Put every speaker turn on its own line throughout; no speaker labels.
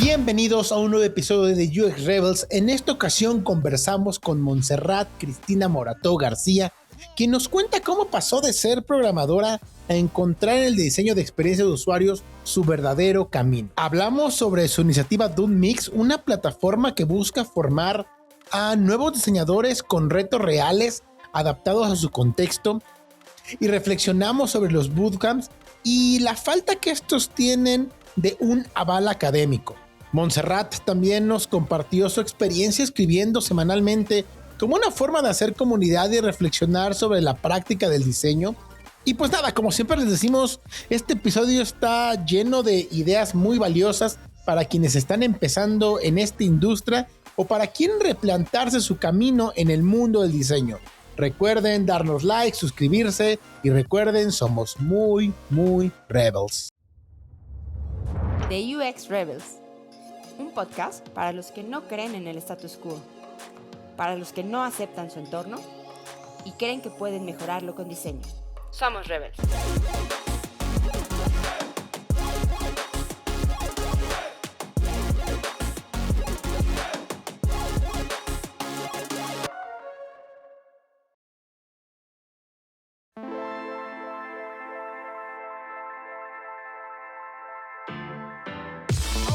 Bienvenidos a un nuevo episodio de UX Rebels. En esta ocasión conversamos con Montserrat Cristina Morató García, quien nos cuenta cómo pasó de ser programadora a encontrar en el diseño de experiencia de usuarios su verdadero camino. Hablamos sobre su iniciativa Dude Mix, una plataforma que busca formar a nuevos diseñadores con retos reales adaptados a su contexto, y reflexionamos sobre los bootcamps y la falta que estos tienen de un aval académico. Montserrat también nos compartió su experiencia escribiendo semanalmente como una forma de hacer comunidad y reflexionar sobre la práctica del diseño. Y pues nada, como siempre les decimos, este episodio está lleno de ideas muy valiosas para quienes están empezando en esta industria o para quienes replantarse su camino en el mundo del diseño. Recuerden darnos like, suscribirse y recuerden, somos muy rebels.
The UX Rebels, un podcast para los que no creen en el status quo, para los que no aceptan su entorno y creen que pueden mejorarlo con diseño. Somos Rebels.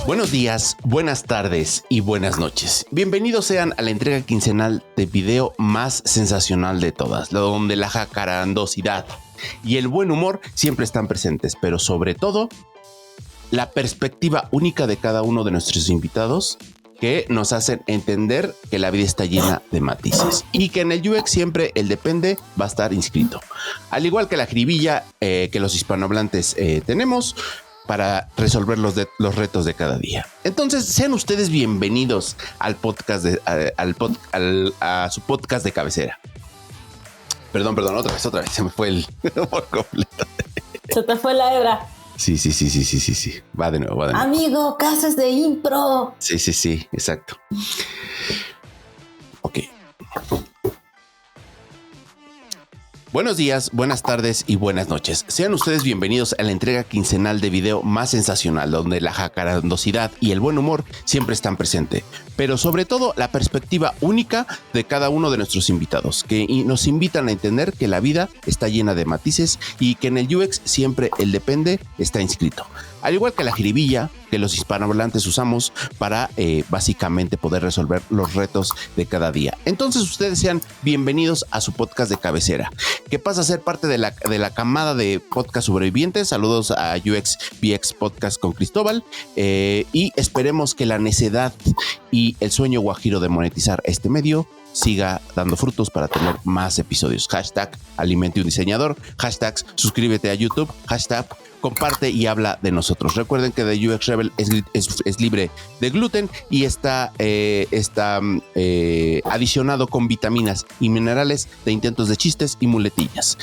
Buenos días, buenas tardes y buenas noches. Bienvenidos sean a la entrega quincenal de video más sensacional de todas, donde la jacarandosidad y el buen humor siempre están presentes, pero sobre todo la perspectiva única de cada uno de nuestros invitados que nos hacen entender que la vida está llena de matices y que en el UX siempre el depende va a estar inscrito. Al igual que la jiribilla que los hispanohablantes tenemos para resolver los retos de cada día. Entonces, sean ustedes bienvenidos al podcast a su podcast de cabecera. Perdón, otra vez, se me fue el por completo.
Se te fue la hebra.
Sí. Va de nuevo.
Amigo, casas de impro.
Sí, exacto. Ok. Buenos días, buenas tardes y buenas noches. Sean ustedes bienvenidos a la entrega quincenal de video más sensacional, donde la jacarandosidad y el buen humor siempre están presentes, pero sobre todo la perspectiva única de cada uno de nuestros invitados, que nos invitan a entender que la vida está llena de matices y que en el UX siempre el depende está inscrito. Al igual que la jiribilla que los hispanohablantes usamos para básicamente poder resolver los retos de cada día. Entonces ustedes sean bienvenidos a su podcast de cabecera, que pasa a ser parte de la camada de podcast sobrevivientes. Saludos a UX VX Podcast con Cristóbal y esperemos que la necedad y el sueño guajiro de monetizar este medio siga dando frutos para tener más episodios. Hashtag alimente un diseñador, hashtag suscríbete a YouTube, hashtag comparte y habla de nosotros. Recuerden que The UX Rebel es libre de gluten y está adicionado con vitaminas y minerales de intentos de chistes y muletillas.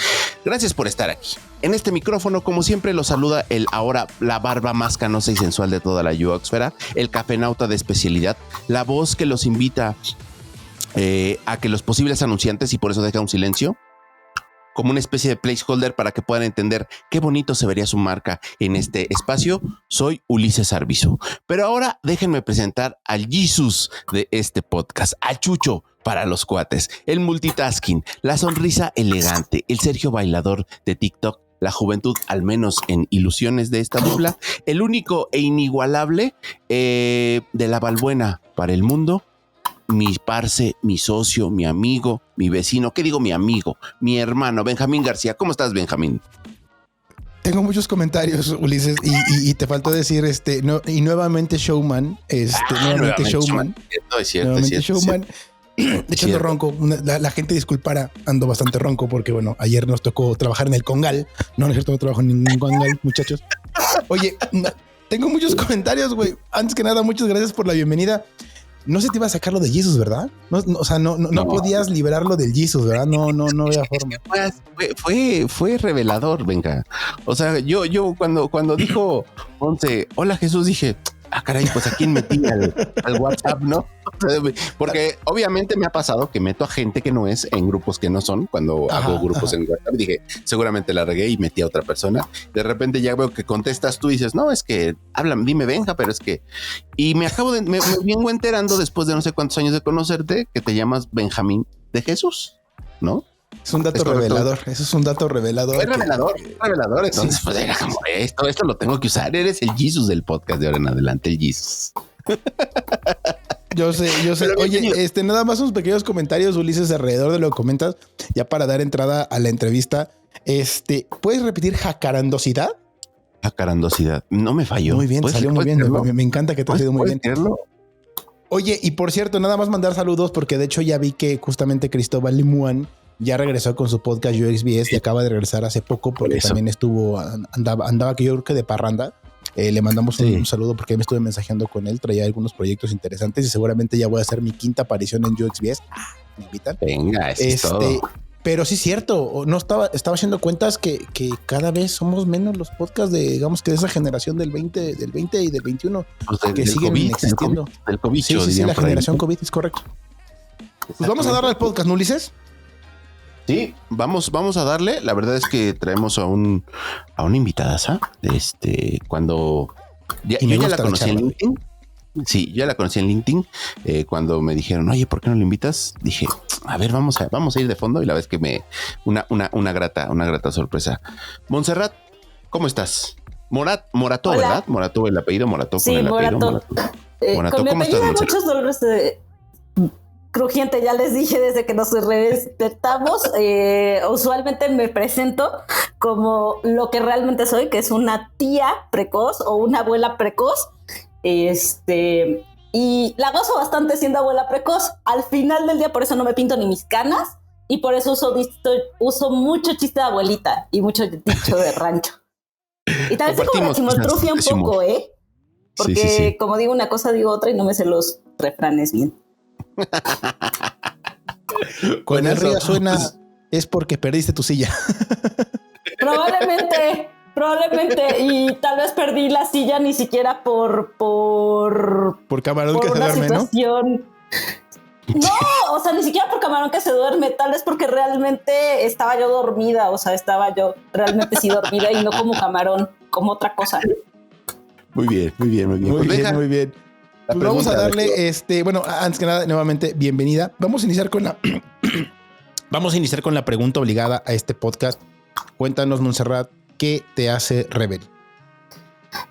Gracias por estar aquí. En este micrófono, como siempre, los saluda ahora la barba más canosa y sensual de toda la UXfera, el cafenauta de especialidad, la voz que los invita a que los posibles anunciantes, y por eso deja un silencio, como una especie de placeholder para que puedan entender qué bonito se vería su marca en este espacio. Soy Ulises Arbizu. Pero ahora déjenme presentar al Jesus de este podcast, a Chucho para los cuates, el multitasking, la sonrisa elegante, el Sergio bailador de TikTok, la juventud, al menos en ilusiones de esta dupla, el único e inigualable de la Valbuena para el mundo, mi parce, mi socio, mi amigo, mi vecino, ¿qué digo mi amigo? Mi hermano, Benjamín García. ¿Cómo estás, Benjamín?
Tengo muchos comentarios, Ulises, y te faltó decir y nuevamente showman, nuevamente showman.
Es cierto.
Showman. Echando ronco, la gente disculpara, ando bastante ronco porque bueno, ayer nos tocó trabajar en el Congal. No es cierto, no trabajo en ningún Congal, muchachos. Oye, tengo muchos comentarios, güey. Antes que nada, muchas gracias por la bienvenida. No se te iba a sacar lo de Jesus, ¿verdad? No podías liberarlo del Jesus, ¿verdad? No había forma.
Fue revelador, venga. O sea, yo cuando dijo Once, hola Jesús, dije, caray, pues a quién metí al WhatsApp, ¿no? Porque obviamente me ha pasado que meto a gente que no es en grupos que no son. Cuando hago grupos en WhatsApp, dije, seguramente la regué y metí a otra persona. De repente ya veo que contestas tú y dices, no, es que hablan, dime Benja, pero es que... Y me vengo enterando después de no sé cuántos años de conocerte que te llamas Benjamín de Jesús, ¿no?
Es un dato revelador. Eso es un dato revelador.
Es revelador. Entonces, pues era como esto lo tengo que usar. Eres el Jesus del podcast de ahora en adelante, el Jesus.
Yo sé. Pero oye, nada más unos pequeños comentarios, Ulises, alrededor de lo que comentas, ya para dar entrada a la entrevista. ¿Puedes repetir jacarandosidad?
Jacarandosidad. No me falló.
Muy bien, salió muy bien. Me encanta que te ha ido muy bien.
Creerlo?
Oye, y por cierto, nada más mandar saludos porque de hecho ya vi que justamente Cristóbal Limuán ya regresó con su podcast UXBS y acaba de regresar hace poco porque también andaba que yo creo que de parranda. Le mandamos un saludo porque me estuve mensajeando con él, traía algunos proyectos interesantes y seguramente ya voy a hacer mi quinta aparición en UXBS. Me invitan.
Venga, eso es todo.
Pero sí es cierto, no estaba haciendo cuentas que cada vez somos menos los podcasts de, digamos que de esa generación del 20 y del 21 pues que siguen COVID, existiendo.
El COVID,
sí, la generación COVID es correcto. Pues vamos a darle al podcast, ¿no, Ulises?
Sí, vamos a darle. La verdad es que traemos a una invitadaza. Cuando yo ya la conocí en LinkedIn. Sí, yo la conocí en LinkedIn. Cuando me dijeron, oye, ¿por qué no lo invitas? Dije, a ver, vamos a ir de fondo. Y la vez que una grata sorpresa. Montserrat, ¿cómo estás? Morató,
Hola.
¿verdad? Morató el apellido, Morató
sí,
con el apellido.
Morató. Con mi
¿Cómo
apellido
estás,
hay muchos dolores crujiente, ya les dije desde que nos respetamos. Usualmente me presento como lo que realmente soy, que es una tía precoz o una abuela precoz. Y la gozo bastante siendo abuela precoz. Al final del día, por eso no me pinto ni mis canas y por eso uso mucho chiste de abuelita y mucho dicho de rancho. Y también soy como la chimoltrufia un poco, porque sí. Como digo una cosa, digo otra y no me sé los refranes bien.
Cuando el río suena es porque perdiste tu silla.
Probablemente, y tal vez perdí la silla ni siquiera por
camarón que se duerme,
situación. No, o sea, ni siquiera por camarón que se duerme, tal vez porque realmente estaba yo dormida, o sea, estaba yo realmente sí dormida y no como camarón, como otra cosa.
Muy bien.
Muy bien. Pues vamos a darle, bueno, antes que nada, nuevamente, bienvenida. Vamos a iniciar con la pregunta obligada a este podcast. Cuéntanos, Montserrat, ¿qué te hace rebelde?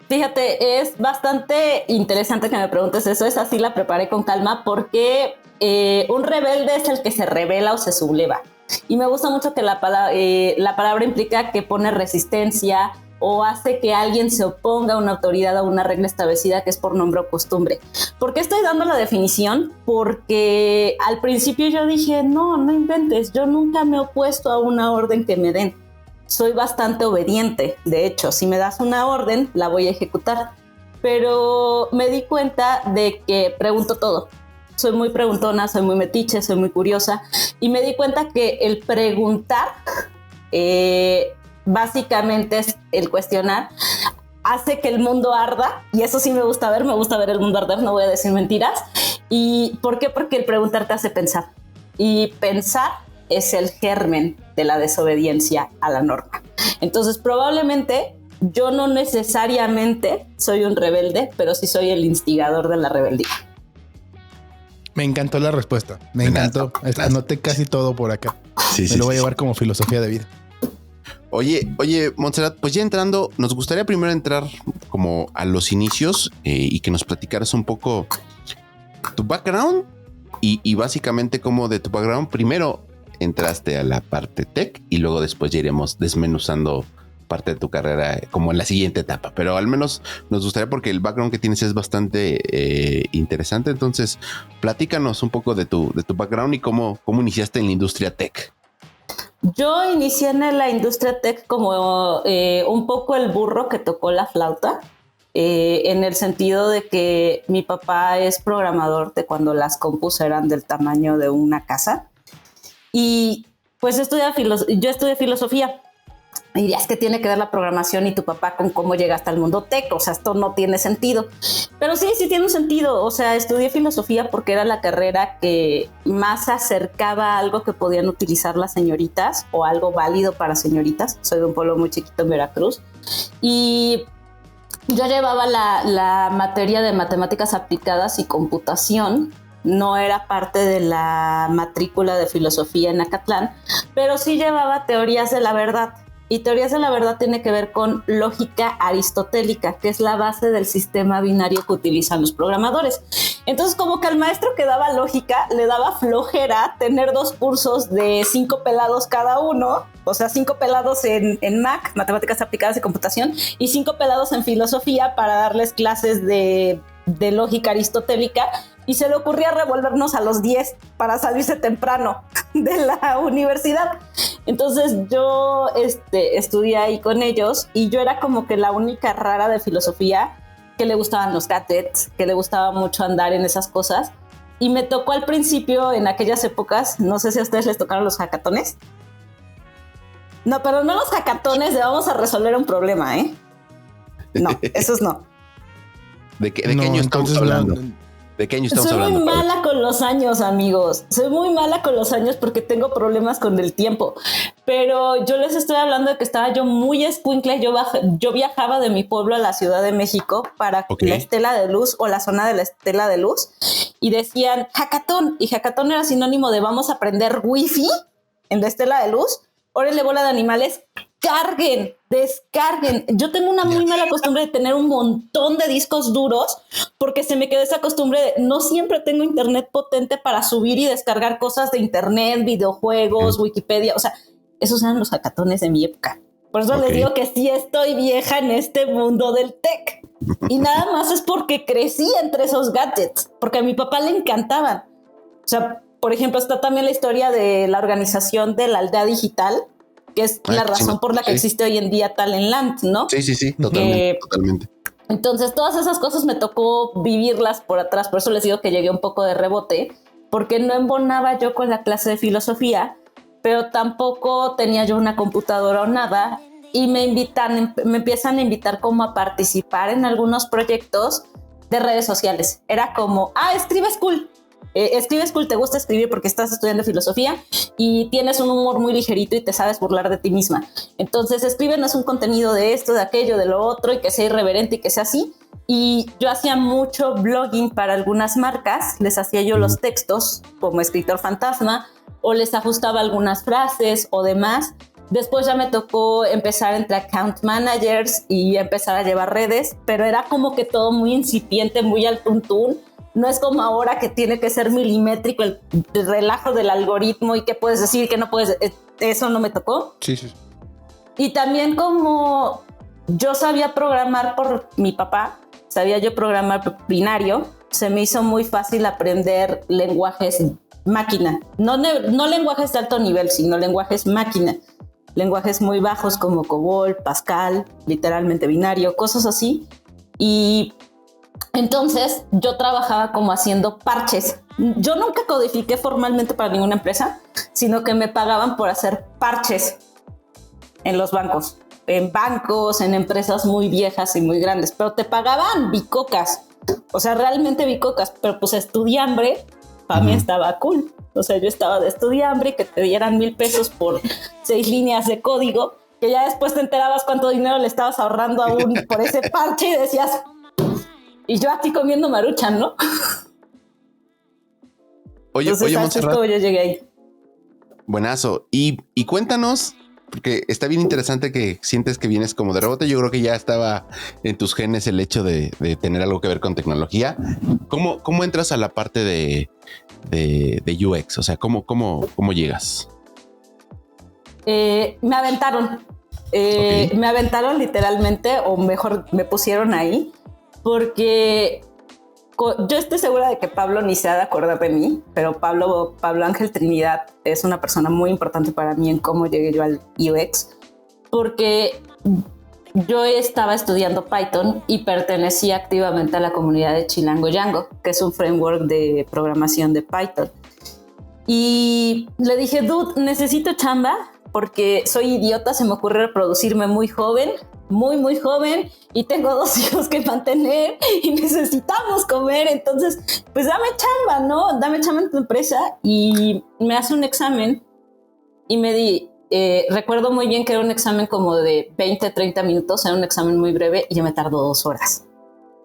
Fíjate, es bastante interesante que me preguntes eso. Esa sí la preparé con calma porque un rebelde es el que se rebela o se subleva. Y me gusta mucho que la palabra implica que pone resistencia o hace que alguien se oponga a una autoridad o a una regla establecida que es por nombre o costumbre. ¿Por qué estoy dando la definición? Porque al principio yo dije, no inventes, yo nunca me he opuesto a una orden que me den. Soy bastante obediente, de hecho, si me das una orden, la voy a ejecutar. Pero me di cuenta de que pregunto todo. Soy muy preguntona, soy muy metiche, soy muy curiosa. Y me di cuenta que el preguntar... básicamente es el cuestionar, hace que el mundo arda, y eso sí me gusta ver el mundo arder, no voy a decir mentiras. ¿Y por qué? Porque el preguntar te hace pensar, y pensar es el germen de la desobediencia a la norma. Entonces probablemente yo no necesariamente soy un rebelde, pero sí soy el instigador de la rebeldía.
Me encantó la respuesta, me encantó. Anoté casi todo por acá. Me lo voy a llevar como filosofía de vida.
Oye, Montserrat, pues ya entrando, nos gustaría primero entrar como a los inicios y que nos platicaras un poco tu background y básicamente como de tu background primero entraste a la parte tech y luego después ya iremos desmenuzando parte de tu carrera como en la siguiente etapa, pero al menos nos gustaría porque el background que tienes es bastante interesante. Entonces platícanos un poco de tu background y cómo iniciaste en la industria tech.
Yo inicié en la industria tech como un poco el burro que tocó la flauta, en el sentido de que mi papá es programador de cuando las compus eran del tamaño de una casa y pues yo estudié filosofía Y dirías que tiene que ver la programación y tu papá con cómo llegaste al mundo tech. O sea, esto no tiene sentido. Pero sí tiene un sentido. O sea, estudié filosofía porque era la carrera que más se acercaba a algo que podían utilizar las señoritas o algo válido para señoritas. Soy de un pueblo muy chiquito en Veracruz. Y yo llevaba la materia de matemáticas aplicadas y computación. No era parte de la matrícula de filosofía en Acatlán, pero sí llevaba teorías de la verdad. Y teorías de la verdad tiene que ver con lógica aristotélica, que es la base del sistema binario que utilizan los programadores. Entonces, como que al maestro que daba lógica le daba flojera tener 2 cursos de 5 pelados cada uno, o sea, 5 pelados en MAC, matemáticas aplicadas y computación, y 5 pelados en filosofía para darles clases de lógica aristotélica. Y se le ocurría revolvernos a los 10 para salirse temprano de la universidad. Entonces yo estudié ahí con ellos y yo era como que la única rara de filosofía que le gustaban los gadgets, que le gustaba mucho andar en esas cosas. Y me tocó al principio, en aquellas épocas, no sé si a ustedes les tocaron los hackatones. No, pero no los hackatones de vamos a resolver un problema, ¿eh? No, esos no.
¿De qué año estamos hablando? ¿De qué año estamos hablando?
Soy muy mala con los años, amigos. Soy muy mala con los años porque tengo problemas con el tiempo. Pero yo les estoy hablando de que estaba yo muy escuincla. Yo viajaba de mi pueblo a la Ciudad de México para la Estela de Luz o la zona de la Estela de Luz. Y decían hackatón. Y hackatón era sinónimo de vamos a aprender wifi en la Estela de Luz. Órale, bola de animales. Descarguen. Yo tengo una muy mala costumbre de tener un montón de discos duros porque se me quedó esa costumbre de no siempre tengo internet potente para subir y descargar cosas de internet, videojuegos, Wikipedia. O sea, esos eran los hackatones de mi época. Por eso les digo que sí estoy vieja en este mundo del tech. Y nada más es porque crecí entre esos gadgets, porque a mi papá le encantaban. O sea, por ejemplo, está también la historia de la organización de la aldea digital, que es la razón por la que existe hoy en día Talentland, ¿no?
Sí, totalmente.
Entonces, todas esas cosas me tocó vivirlas por atrás, por eso les digo que llegué un poco de rebote, porque no embonaba yo con la clase de filosofía, pero tampoco tenía yo una computadora o nada, y me empiezan a invitar como a participar en algunos proyectos de redes sociales. Era como, escribes cool. Escribes cool, te gusta escribir porque estás estudiando filosofía y tienes un humor muy ligerito y te sabes burlar de ti misma. Entonces escríbenos un contenido de esto, de aquello, de lo otro y que sea irreverente y que sea así. Y yo hacía mucho blogging para algunas marcas, les hacía yo los textos como escritor fantasma o les ajustaba algunas frases o demás. Después ya me tocó empezar entre account managers y empezar a llevar redes, pero era como que todo muy incipiente, muy al tuntún. No es como ahora que tiene que ser milimétrico el relajo del algoritmo y qué puedes decir, qué no puedes. Eso no me tocó.
Sí.
Y también como yo sabía programar por mi papá, sabía yo programar binario, se me hizo muy fácil aprender lenguajes máquina. No lenguajes de alto nivel, sino lenguajes máquina. Lenguajes muy bajos como COBOL, Pascal, literalmente binario, cosas así. Y entonces yo trabajaba como haciendo parches. Yo nunca codifiqué formalmente para ninguna empresa, sino que me pagaban por hacer parches en los bancos, en empresas muy viejas y muy grandes, pero te pagaban bicocas, o sea, realmente bicocas, pero pues estudiambre para mí estaba cool. O sea, yo estaba de estudiambre y que te dieran $1,000 por 6 líneas de código, que ya después te enterabas cuánto dinero le estabas ahorrando aún por ese parche y decías... Y yo aquí comiendo Maruchan, ¿no?
Oye, Montserrat,
yo llegué ahí.
Buenazo. Y cuéntanos, porque está bien interesante que sientes que vienes como de rebote. Yo creo que ya estaba en tus genes el hecho de tener algo que ver con tecnología. ¿Cómo entras a la parte de UX? O sea, ¿cómo llegas? Me
aventaron. Me aventaron literalmente, o mejor, me pusieron ahí. Porque yo estoy segura de que Pablo ni se ha de acordar de mí, pero Pablo Ángel Trinidad es una persona muy importante para mí en cómo llegué yo al UX, porque yo estaba estudiando Python y pertenecía activamente a la comunidad de Chilango Django, que es un framework de programación de Python. Y le dije, dude, necesito chamba, porque soy idiota, se me ocurre reproducirme muy joven, muy joven, y tengo 2 hijos que mantener y necesitamos comer, entonces pues dame chamba, ¿no? Dame chamba en tu empresa. Y me hace un examen y recuerdo muy bien que era un examen como de 20, 30 minutos, era un examen muy breve y yo me tardó 2 horas.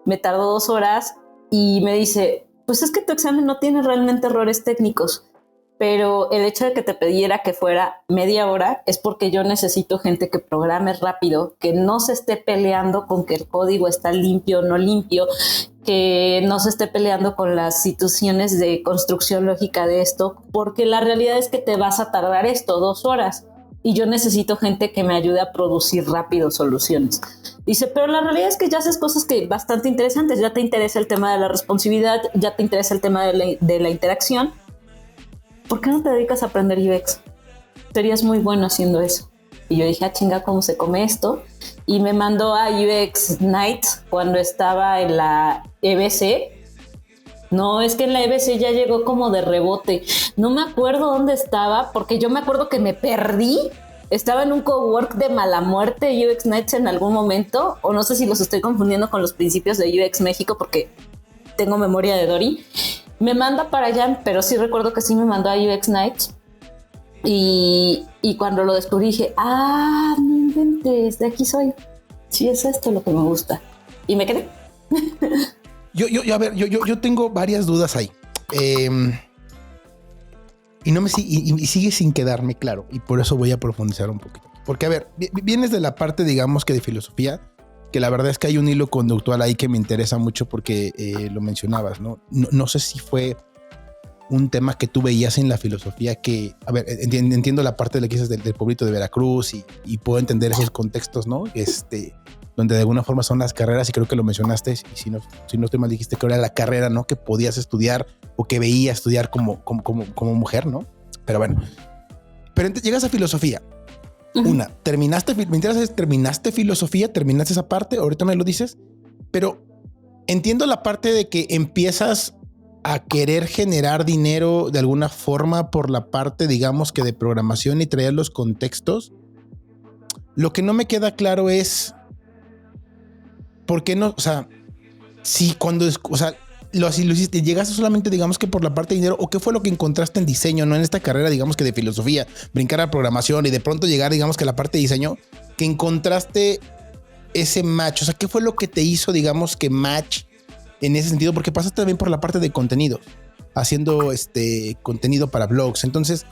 Me tardó 2 horas y me dice, pues es que tu examen no tiene realmente errores técnicos, pero el hecho de que te pidiera que fuera media hora es porque yo necesito gente que programe rápido, que no se esté peleando con que el código está limpio o no limpio, que no se esté peleando con las situaciones de construcción lógica de esto, porque la realidad es que te vas a tardar 2 horas. Y yo necesito gente que me ayude a producir rápido soluciones. Dice, pero la realidad es que ya haces cosas que bastante interesantes. Ya te interesa el tema de la responsividad, ya te interesa el tema de la interacción. ¿Por qué no te dedicas a aprender UX? Serías muy bueno haciendo eso. Y yo dije, chinga, ¿cómo se come esto? Y me mandó a UX Nights cuando estaba en la EBC. No, es que en la EBC ya llegó como de rebote. No me acuerdo dónde estaba, porque yo me acuerdo que me perdí. Estaba en un cowork de mala muerte, UX Nights en algún momento, o no sé si los estoy confundiendo con los principios de UX México, porque tengo memoria de Dory. Me manda para allá, pero sí recuerdo que sí me mandó a UX Nights. Y cuando lo descubrí dije, no inventes, de aquí soy. Sí, es esto lo que me gusta. Y me quedé.
Yo tengo varias dudas ahí. Y sigue sin quedarme claro. Y por eso voy a profundizar un poquito. Porque, a ver, vienes de la parte, digamos que de filosofía, que la verdad es que hay un hilo conductual ahí que me interesa mucho porque lo mencionabas, ¿no? No sé si fue un tema que tú veías en la filosofía que, a ver, entiendo la parte de lo que dices del pueblito de Veracruz y puedo entender esos contextos, ¿no? Donde de alguna forma son las carreras, y creo que lo mencionaste, y si no estoy mal, dijiste que era la carrera, ¿no? Que podías estudiar o que veías estudiar como mujer, ¿no? Pero bueno, pero llegas a filosofía. Una, terminaste filosofía, terminaste esa parte, ahorita me lo dices, pero entiendo la parte de que empiezas a querer generar dinero de alguna forma por la parte, digamos que de programación y traer los contextos. Lo que no me queda claro es ¿por qué no? O sea, si cuando, o sea, lo hiciste, llegaste solamente, digamos que por la parte de dinero, o qué fue lo que encontraste en diseño, no en esta carrera, digamos que de filosofía, brincar a programación y de pronto llegar, digamos que a la parte de diseño, que encontraste ese match. O sea, ¿qué fue lo que te hizo, digamos que match en ese sentido? Porque pasaste también por la parte de contenido, haciendo contenido para blogs. Entonces,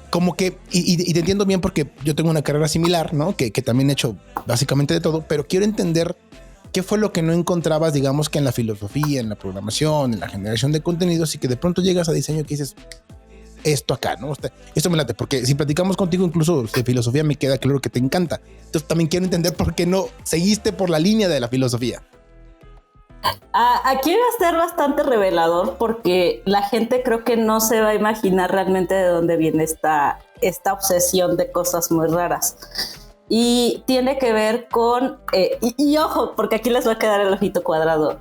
como que, y te entiendo bien porque yo tengo una carrera similar, ¿no? Que también he hecho básicamente de todo, pero quiero entender qué fue lo que no encontrabas, digamos que en la filosofía, en la programación, en la generación de contenidos, y que de pronto llegas a diseño que dices, esto acá, ¿no? Esto me late, porque si platicamos contigo incluso de filosofía me queda claro que te encanta. Entonces también quiero entender por qué no seguiste por la línea de la filosofía.
Aquí va a ser bastante revelador porque la gente creo que no se va a imaginar realmente de dónde viene esta obsesión de cosas muy raras. Y tiene que ver con... y ojo, porque aquí les va a quedar el ojito cuadrado.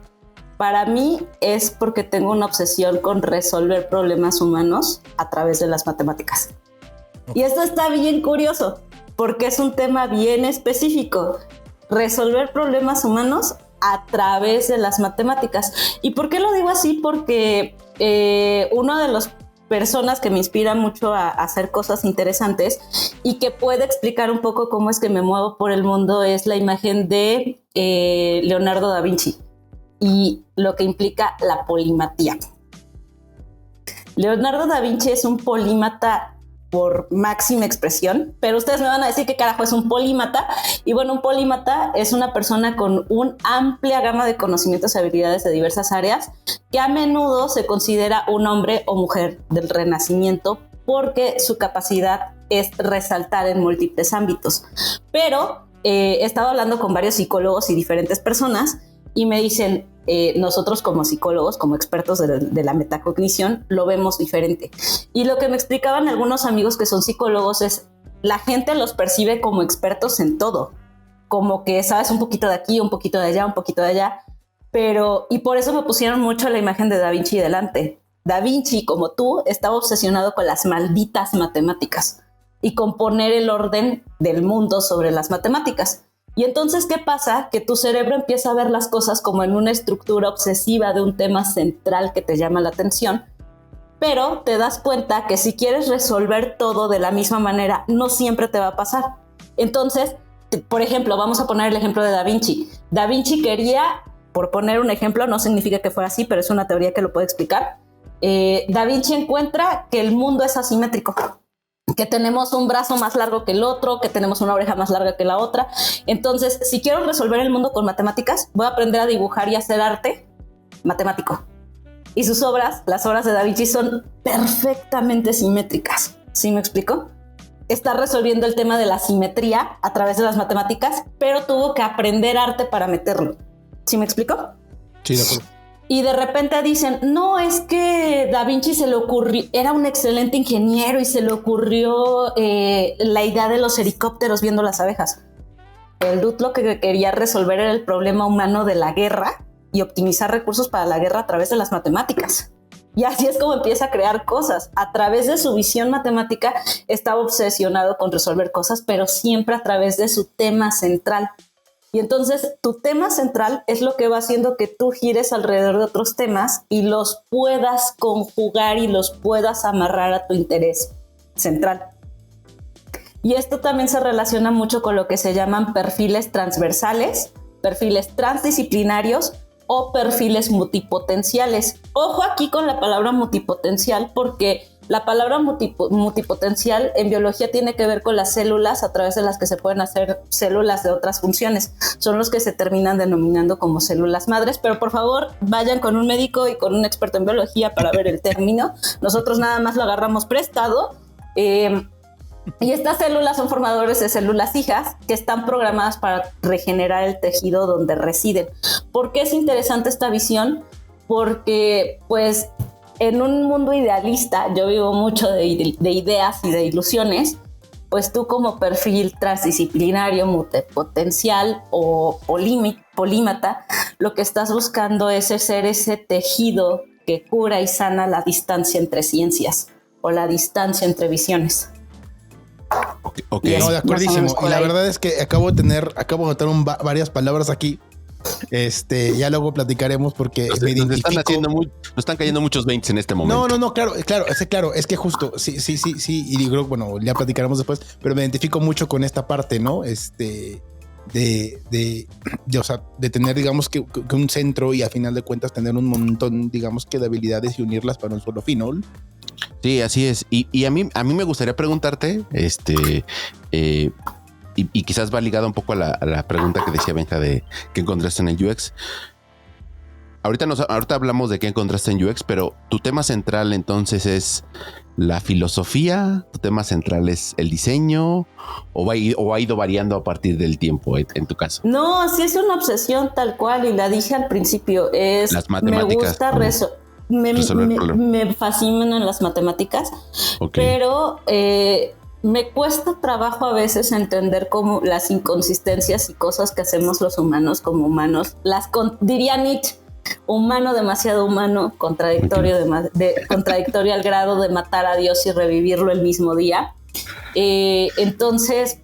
Para mí es porque tengo una obsesión con resolver problemas humanos a través de las matemáticas. Y esto está bien curioso porque es un tema bien específico. Resolver problemas humanos a través de las matemáticas. ¿Y por qué lo digo así? Porque uno de los personas que me inspira mucho a hacer cosas interesantes y que puede explicar un poco cómo es que me muevo por el mundo es la imagen de Leonardo da Vinci y lo que implica la polimatía. Leonardo da Vinci es un polímata por máxima expresión, pero ustedes me van a decir qué carajo es un polímata. Y bueno, un polímata es una persona con una amplia gama de conocimientos y habilidades de diversas áreas que a menudo se considera un hombre o mujer del Renacimiento porque su capacidad es resaltar en múltiples ámbitos. Pero he estado hablando con varios psicólogos y diferentes personas y me dicen, nosotros como psicólogos, como expertos de la metacognición, lo vemos diferente. Y lo que me explicaban algunos amigos que son psicólogos es, la gente los percibe como expertos en todo, como que sabes un poquito de aquí, un poquito de allá, un poquito de allá, y por eso me pusieron mucho la imagen de Da Vinci delante. Da Vinci, como tú, estaba obsesionado con las malditas matemáticas. y componer el orden del mundo sobre las matemáticas. Y entonces, ¿qué pasa? Que tu cerebro empieza a ver las cosas como en una estructura obsesiva de un tema central que te llama la atención, pero te das cuenta que si quieres resolver todo de la misma manera, no siempre te va a pasar. Entonces, por ejemplo, vamos a poner el ejemplo de Da Vinci. Da Vinci quería, por poner un ejemplo, no significa que fuera así, pero es una teoría que lo puede explicar. Da Vinci encuentra que el mundo es asimétrico, que tenemos un brazo más largo que el otro, que tenemos una oreja más larga que la otra. Entonces, si quiero resolver el mundo con matemáticas, voy a aprender a dibujar y hacer arte matemático. Y sus obras, las obras de Da Vinci, son perfectamente simétricas. ¿Sí me explico? Está resolviendo el tema de la simetría a través de las matemáticas, pero tuvo que aprender arte para meterlo. ¿Sí me explico?
Sí, de acuerdo.
Y de repente dicen, no, es que Da Vinci se le ocurrió, era un excelente ingeniero y se le ocurrió la idea de los helicópteros viendo las abejas. El dude lo que quería resolver era el problema humano de la guerra y optimizar recursos para la guerra a través de las matemáticas. Y así es como empieza a crear cosas. A través de su visión matemática estaba obsesionado con resolver cosas, pero siempre a través de su tema central. Y entonces tu tema central es lo que va haciendo que tú gires alrededor de otros temas y los puedas conjugar y los puedas amarrar a tu interés central. Y esto también se relaciona mucho con lo que se llaman perfiles transversales, perfiles transdisciplinarios o perfiles multipotenciales. Ojo aquí con la palabra multipotencial, porque la palabra multipotencial en biología tiene que ver con las células a través de las que se pueden hacer células de otras funciones. Son los que se terminan denominando como células madres, pero por favor vayan con un médico y con un experto en biología para ver el término. Nosotros nada más lo agarramos prestado. Y estas células son formadores de células hijas que están programadas para regenerar el tejido donde residen. ¿Por qué es interesante esta visión? Porque, pues, en un mundo idealista, yo vivo mucho de ideas y de ilusiones, pues tú como perfil transdisciplinario, multipotencial o polímata, lo que estás buscando es ser ese tejido que cura y sana la distancia entre ciencias o la distancia entre visiones.
Okay.
No, de acuerdísimo. Y la verdad es que acabo de notar varias palabras aquí. Ya luego platicaremos porque
nos están cayendo muchos 20 en este momento.
No, claro, es que justo, sí, y digo, bueno, ya platicaremos después, pero me identifico mucho con esta parte, ¿no? O sea, de tener, digamos, que un centro y a final de cuentas tener un montón, digamos, que de habilidades y unirlas para un solo fin, ¿no?
Sí, así es. Y a mí me gustaría preguntarte, y quizás va ligado un poco a la pregunta que decía Benja de qué encontraste en el UX. Ahorita hablamos de qué encontraste en UX, pero tu tema central entonces es la filosofía, tu tema central es el diseño, o ha ido variando a partir del tiempo en tu caso.
No, sí es una obsesión tal cual, y la dije al principio, es
las matemáticas.
Me gusta me fascinan las matemáticas, okay. Pero me cuesta trabajo a veces entender cómo las inconsistencias y cosas que hacemos los humanos como humanos, diría Nietzsche, humano demasiado humano, contradictorio, okay. Contradictorio al grado de matar a Dios y revivirlo el mismo día. Entonces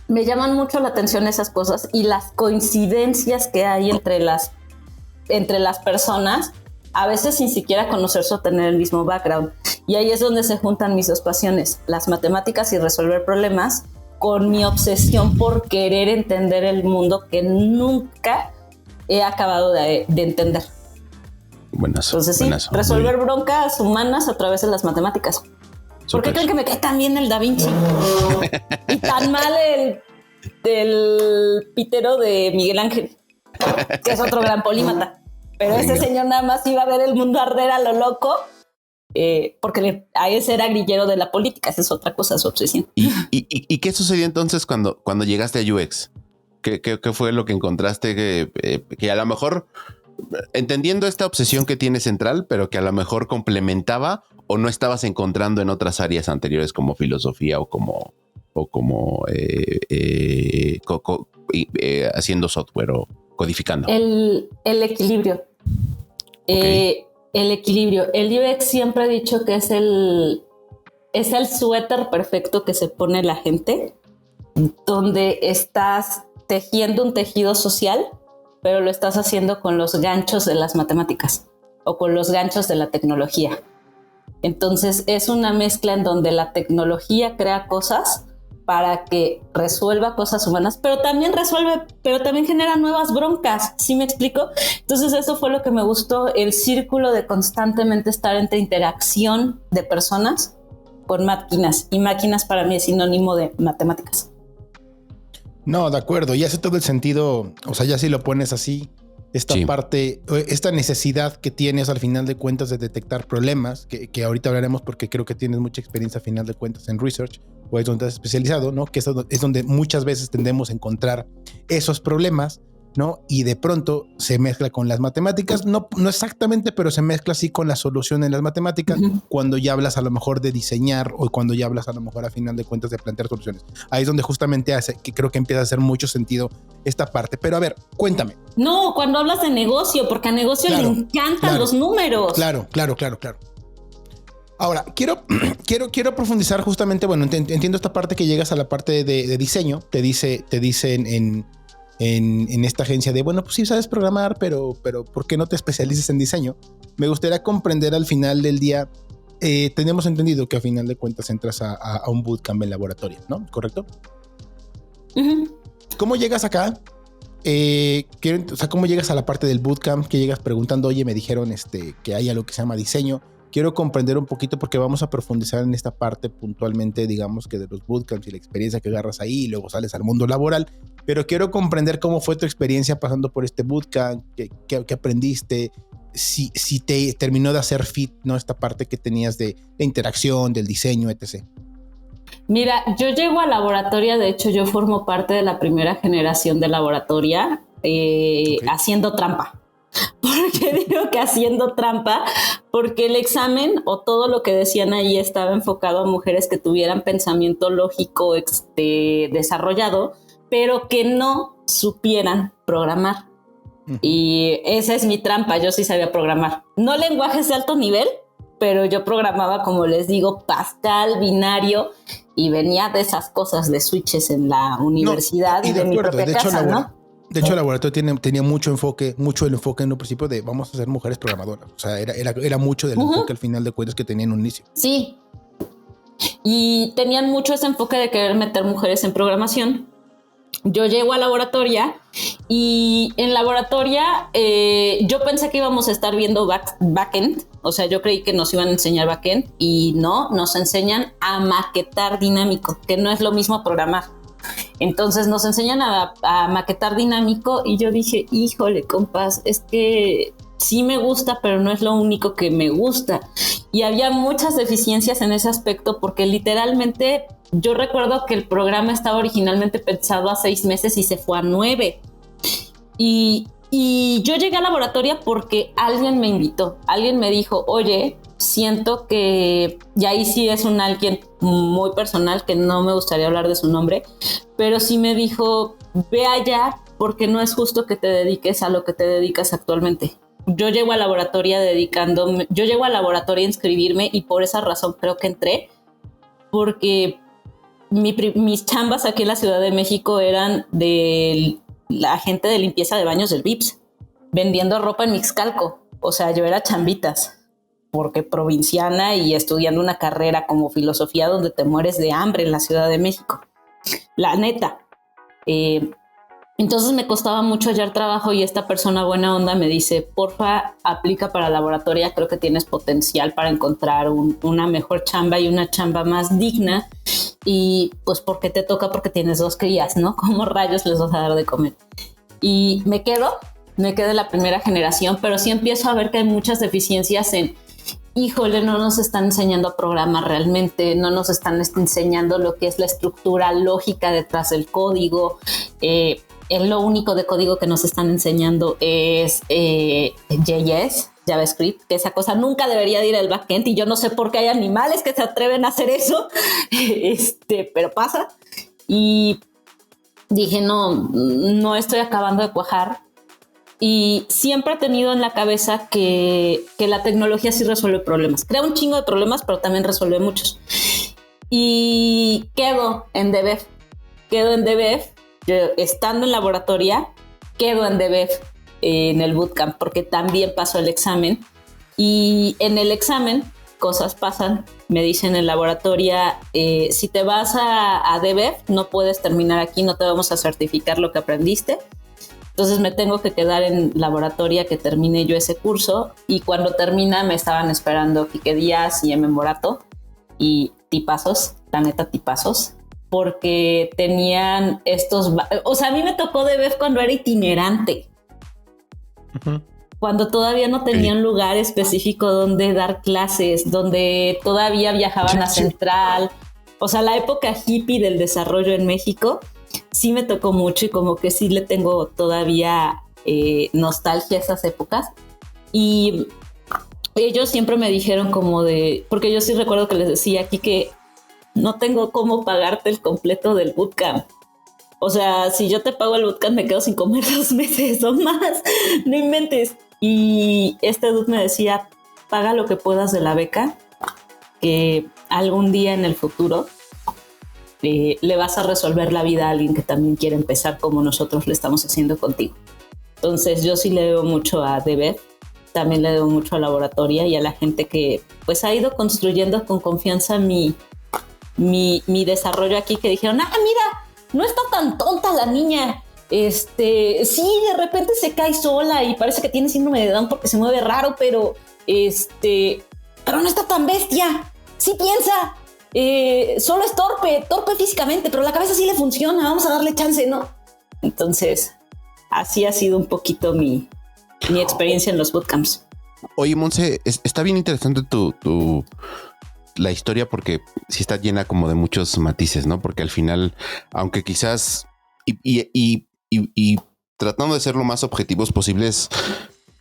me llaman mucho la atención esas cosas y las coincidencias que hay entre las personas, a veces sin siquiera conocerse o tener el mismo background. Y ahí es donde se juntan mis dos pasiones, las matemáticas y resolver problemas, con mi obsesión por querer entender el mundo que nunca he acabado de entender.
Buenazo.
Entonces sí, resolver broncas humanas a través de las matemáticas. Super. ¿Por qué creen que me cae tan bien el Da Vinci? Y tan mal el pitero de Miguel Ángel, que es otro gran polímata. Pero ese señor nada más iba a ver el mundo arder a lo loco, porque a ese era grillero de la política. Esa es otra cosa, su obsesión.
¿Y qué sucedió entonces cuando llegaste a UX? ¿Qué fue lo que encontraste que a lo mejor, entendiendo esta obsesión que tiene central, pero que a lo mejor complementaba o no estabas encontrando en otras áreas anteriores como filosofía o como haciendo software o codificando?
El equilibrio. Okay. El equilibrio. El UX siempre he dicho que es el es el suéter perfecto que se pone la gente, donde estás tejiendo un tejido social, pero lo estás haciendo con los ganchos de las matemáticas o con los ganchos de la tecnología. Entonces es una mezcla en donde la tecnología crea cosas para que resuelva cosas humanas, pero también genera nuevas broncas, ¿sí me explico? Entonces eso fue lo que me gustó, el círculo de constantemente estar entre interacción de personas con máquinas, y máquinas para mí es sinónimo de matemáticas.
No, de acuerdo, y hace todo el sentido, o sea, ya si lo pones así, esta parte, esta necesidad que tienes al final de cuentas de detectar problemas, que ahorita hablaremos porque creo que tienes mucha experiencia al final de cuentas en research, o es donde estás especializado, ¿no? Que es donde muchas veces tendemos a encontrar esos problemas, ¿no? Y de pronto se mezcla con las matemáticas, no exactamente, pero se mezcla así con la solución en las matemáticas, cuando ya hablas a lo mejor de diseñar o cuando ya hablas a lo mejor a final de cuentas de plantear soluciones. Ahí es donde justamente hace que creo que empieza a hacer mucho sentido esta parte. Pero a ver, cuéntame.
No, cuando hablas de negocio, porque a negocio le encantan los números. Claro.
Ahora, quiero profundizar justamente, bueno, entiendo esta parte que llegas a la parte de diseño, te dicen en esta agencia de, bueno, pues sí sabes programar, pero ¿por qué no te especialices en diseño? Me gustaría comprender al final del día, tenemos entendido que a final de cuentas entras a un bootcamp en laboratorio, ¿no? ¿Correcto?
Uh-huh.
¿Cómo llegas acá? ¿Cómo llegas a la parte del bootcamp? Que llegas preguntando, oye, me dijeron que hay algo que se llama diseño. Quiero comprender un poquito porque vamos a profundizar en esta parte puntualmente, digamos que de los bootcamps y la experiencia que agarras ahí y luego sales al mundo laboral. Pero quiero comprender cómo fue tu experiencia pasando por este bootcamp, qué aprendiste, si te terminó de hacer fit, ¿no? Esta parte que tenías de interacción, del diseño, etc.
Mira, yo llego a Laboratoria, de hecho yo formo parte de la primera generación de Laboratoria haciendo trampa. ¿Por qué digo que haciendo trampa? Porque el examen o todo lo que decían ahí estaba enfocado a mujeres que tuvieran pensamiento lógico desarrollado, pero que no supieran programar. Y esa es mi trampa, yo sí sabía programar. No lenguajes de alto nivel, pero yo programaba, como les digo, Pascal, binario, y venía de esas cosas de switches en la universidad y de mi propia casa, ¿no?
De hecho, el laboratorio tenía mucho el enfoque en un principio de vamos a ser mujeres programadoras. O sea, era mucho del enfoque al final de cuentas que tenían en un inicio.
Sí. Y tenían mucho ese enfoque de querer meter mujeres en programación. Yo llego a Laboratoria y en Laboratoria yo pensé que íbamos a estar viendo backend. O sea, yo creí que nos iban a enseñar backend y no, nos enseñan a maquetar dinámico, que no es lo mismo programar. Entonces nos enseñan a maquetar dinámico y yo dije, híjole, compas, es que sí me gusta, pero no es lo único que me gusta. Y había muchas deficiencias en ese aspecto porque literalmente yo recuerdo que el programa estaba originalmente pensado a 6 meses y se fue a 9. Y yo llegué a Laboratoria porque alguien me invitó, alguien me dijo, oye, siento que, y ahí sí es un alguien muy personal que no me gustaría hablar de su nombre, pero sí me dijo, ve allá porque no es justo que te dediques a lo que te dedicas actualmente. Yo llego a Laboratoria a inscribirme y por esa razón creo que entré, porque mis chambas aquí en la Ciudad de México eran de la gente de limpieza de baños del Vips, vendiendo ropa en Mixcalco. O sea, yo era chambitas, porque provinciana y estudiando una carrera como filosofía donde te mueres de hambre en la Ciudad de México. La neta. Entonces me costaba mucho hallar trabajo y esta persona buena onda me dice, porfa, aplica para Laboratoria, creo que tienes potencial para encontrar una mejor chamba y una chamba más digna. Y pues porque te toca, porque tienes 2 crías, ¿no? ¿Cómo rayos les vas a dar de comer? Y me quedo en la primera generación, pero sí empiezo a ver que hay muchas deficiencias en, híjole, no nos están enseñando a programar realmente, no nos están enseñando lo que es la estructura lógica detrás del código. Lo único de código que nos están enseñando es JS, JavaScript, que esa cosa nunca debería de ir al backend y yo no sé por qué hay animales que se atreven a hacer eso, pero pasa. Y dije, no estoy acabando de cuajar. Y siempre he tenido en la cabeza que la tecnología sí resuelve problemas. Crea un chingo de problemas, pero también resuelve muchos. y quedo en DBEF. Yo, estando en laboratoria, quedo en DBEF en el bootcamp porque también pasó el examen. Y en el examen, cosas pasan. Me dicen en laboratoria, si te vas a DBEF, no puedes terminar aquí, no te vamos a certificar lo que aprendiste. Entonces me tengo que quedar en laboratoria que termine yo ese curso. Y cuando termina, me estaban esperando Quique Díaz y M. Morato. Y tipazos, la neta tipazos, porque tenían estos... O sea, a mí me tocó DBEF cuando era itinerante. Uh-huh. Cuando todavía no tenía un lugar específico donde dar clases, donde todavía viajaban a Central. O sea, la época hippie del desarrollo en México sí me tocó mucho y como que sí le tengo todavía nostalgia a esas épocas. Y ellos siempre me dijeron como de... Porque yo sí recuerdo que les decía aquí que no tengo cómo pagarte el completo del bootcamp. O sea, si yo te pago el bootcamp me quedo sin comer 2 meses o más. No inventes. Y este dude me decía, paga lo que puedas de la beca, que algún día en el futuro le vas a resolver la vida a alguien que también quiere empezar como nosotros le estamos haciendo contigo. Entonces yo sí le debo mucho a DBEF, también le debo mucho a Laboratoria y a la gente que pues ha ido construyendo con confianza mi desarrollo aquí, que dijeron, mira, no está tan tonta la niña. Sí, de repente se cae sola y parece que tiene síndrome de Down porque se mueve raro, pero no está tan bestia. Sí piensa, solo es torpe físicamente, pero la cabeza sí le funciona, vamos a darle chance, ¿no? Entonces, así ha sido un poquito mi experiencia en los bootcamps.
Oye, Monse, está bien interesante la historia porque sí está llena como de muchos matices, ¿no? Porque al final, aunque quizás y tratando de ser lo más objetivos posibles,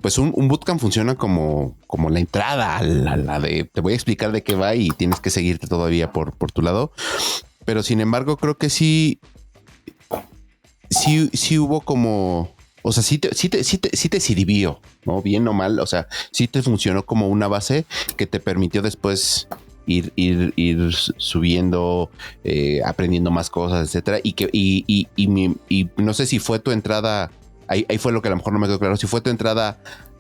pues un bootcamp funciona como la entrada a la de te voy a explicar de qué va y tienes que seguirte todavía por tu lado. Pero sin embargo, creo que sí hubo como, o sea, sí te sirvió, ¿no? Bien o mal, o sea, sí te funcionó como una base que te permitió después ir subiendo, aprendiendo más cosas, etcétera, y no sé si fue tu entrada, ahí fue lo que a lo mejor no me quedó claro, si fue tu entrada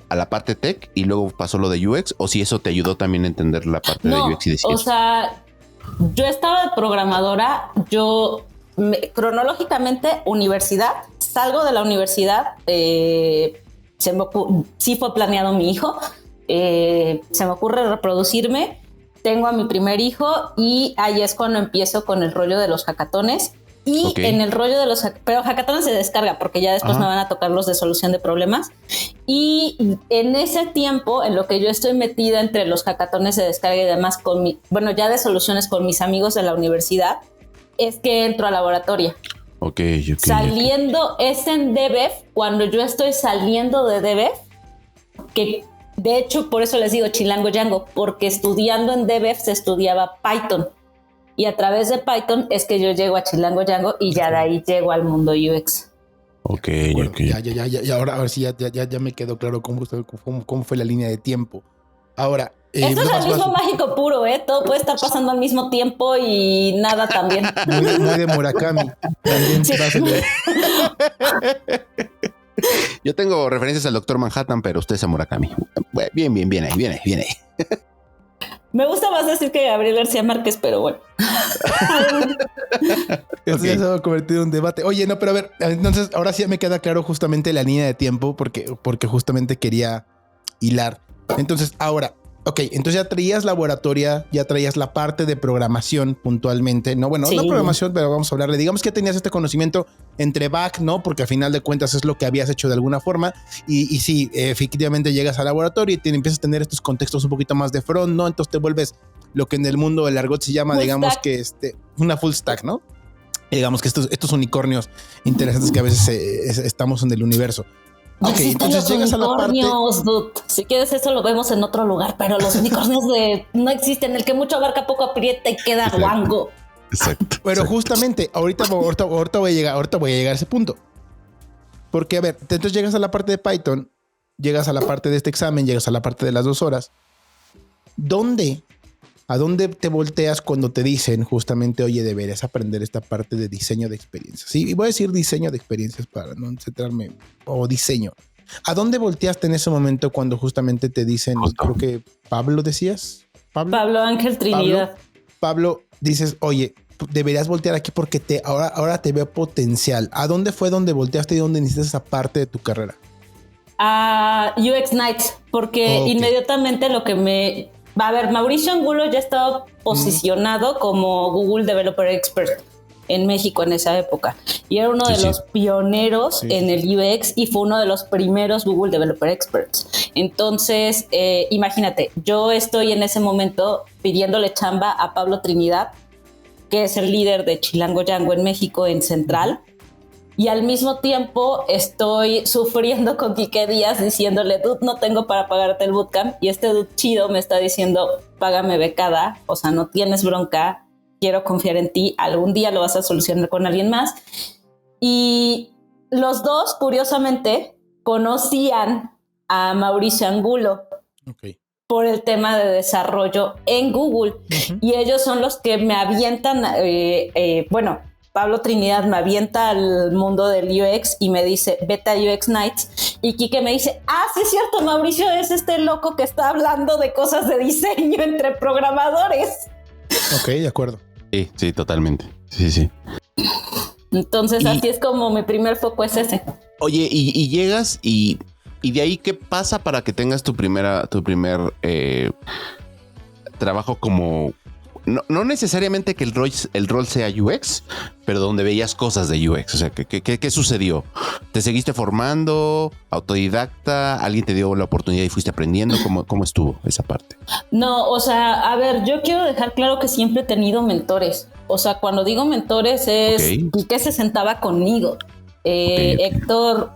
a la parte tech y luego pasó lo de UX, o si eso te ayudó también a entender la parte de UX y decir.
O sea, yo estaba de programadora, cronológicamente universidad, salgo de la universidad, sí fue planeado mi hijo, se me ocurre reproducirme, tengo a mi primer hijo y ahí es cuando empiezo con el rollo de los hackatones. Y en el rollo de los... Pero hackatones se descarga porque ya después me van a tocar los de solución de problemas. Y en ese tiempo, en lo que yo estoy metida entre los hackatones de descarga y demás, ya de soluciones con mis amigos de la universidad, es que entro a laboratoria. Saliendo es en DBEF, cuando yo estoy saliendo de DBEF, que de hecho por eso les digo Chilango Django, porque estudiando en DBEF se estudiaba Python. Y a través de Python es que yo llego a Chilango Django y ya de ahí llego al mundo UX.
Bueno, ya, ahora sí ya me quedó claro cómo fue la línea de tiempo. Ahora...
Esto es realismo mágico puro, ¿eh? Todo puede estar pasando al mismo tiempo y nada también.
Muy de Murakami. También sí.
Yo tengo referencias al Doctor Manhattan, pero usted es a Murakami. Bien ahí.
Me gusta más decir que Gabriel García Márquez, pero bueno.
Esto ya se va a convertir en un debate. Oye, no, pero a ver, entonces ahora sí me queda claro justamente la línea de tiempo porque justamente quería hilar. Entonces, ahora... entonces ya traías laboratoria, ya traías la parte de programación puntualmente, ¿no? Bueno, sí. No programación, pero vamos a hablarle. Digamos que tenías este conocimiento entre back, ¿no? Porque al final de cuentas es lo que habías hecho de alguna forma. Y sí, efectivamente llegas al laboratorio y empiezas a tener estos contextos un poquito más de front, ¿no? Entonces te vuelves lo que en el mundo del argot se llama, digamos que una full stack, ¿no? Digamos que estos unicornios interesantes que a veces estamos en el universo.
Entonces llegas a la parte... Dude. Si quieres eso lo vemos en otro lugar, pero los unicornios no existen. El que mucho abarca poco aprieta y queda guango.
Exacto.
Pero justamente ahorita voy a llegar a ese punto. Porque a ver, entonces llegas a la parte de Python, llegas a la parte de este examen, llegas a la parte de las 2 horas. ¿Dónde ¿A dónde te volteas cuando te dicen justamente, oye, deberías aprender esta parte de diseño de experiencias? Sí, y voy a decir diseño de experiencias para no centrarme, o diseño. ¿A dónde volteaste en ese momento cuando justamente te dicen, creo que Pablo decías?
Pablo Ángel Trinidad.
Pablo, dices, oye, deberías voltear aquí porque ahora te veo potencial. ¿A dónde fue donde volteaste y dónde necesitas esa parte de tu carrera?
A UX Nights, porque inmediatamente lo que me... A ver, Mauricio Angulo ya estaba posicionado como Google Developer Expert en México en esa época. Y era uno de los pioneros en el UX y fue uno de los primeros Google Developer Experts. Entonces, imagínate, yo estoy en ese momento pidiéndole chamba a Pablo Trinidad, que es el líder de Chilango Yango en México, en Central. Y al mismo tiempo estoy sufriendo con Quique Díaz diciéndole, dude, no tengo para pagarte el bootcamp. Y este dude chido me está diciendo, págame becada, o sea, no tienes bronca, quiero confiar en ti, algún día lo vas a solucionar con alguien más. Y los dos, curiosamente, conocían a Mauricio Angulo por el tema de desarrollo en Google. Y ellos son los que me avientan, Pablo Trinidad me avienta al mundo del UX y me dice, vete a UX Nights. Y Quique me dice, sí es cierto, Mauricio es este loco que está hablando de cosas de diseño entre programadores.
Ok, de acuerdo.
Sí, totalmente. Sí.
Entonces así es como mi primer foco es ese.
Oye, y llegas y de ahí, ¿qué pasa para que tengas tu primer trabajo como... No necesariamente que el rol sea UX, pero donde veías cosas de UX. O sea, ¿qué sucedió? ¿Te seguiste formando? ¿Autodidacta? ¿Alguien te dio la oportunidad y fuiste aprendiendo? ¿Cómo estuvo esa parte? No,
o sea, a ver, yo quiero dejar claro que siempre he tenido mentores. O sea, cuando digo mentores es que se sentaba conmigo. Héctor,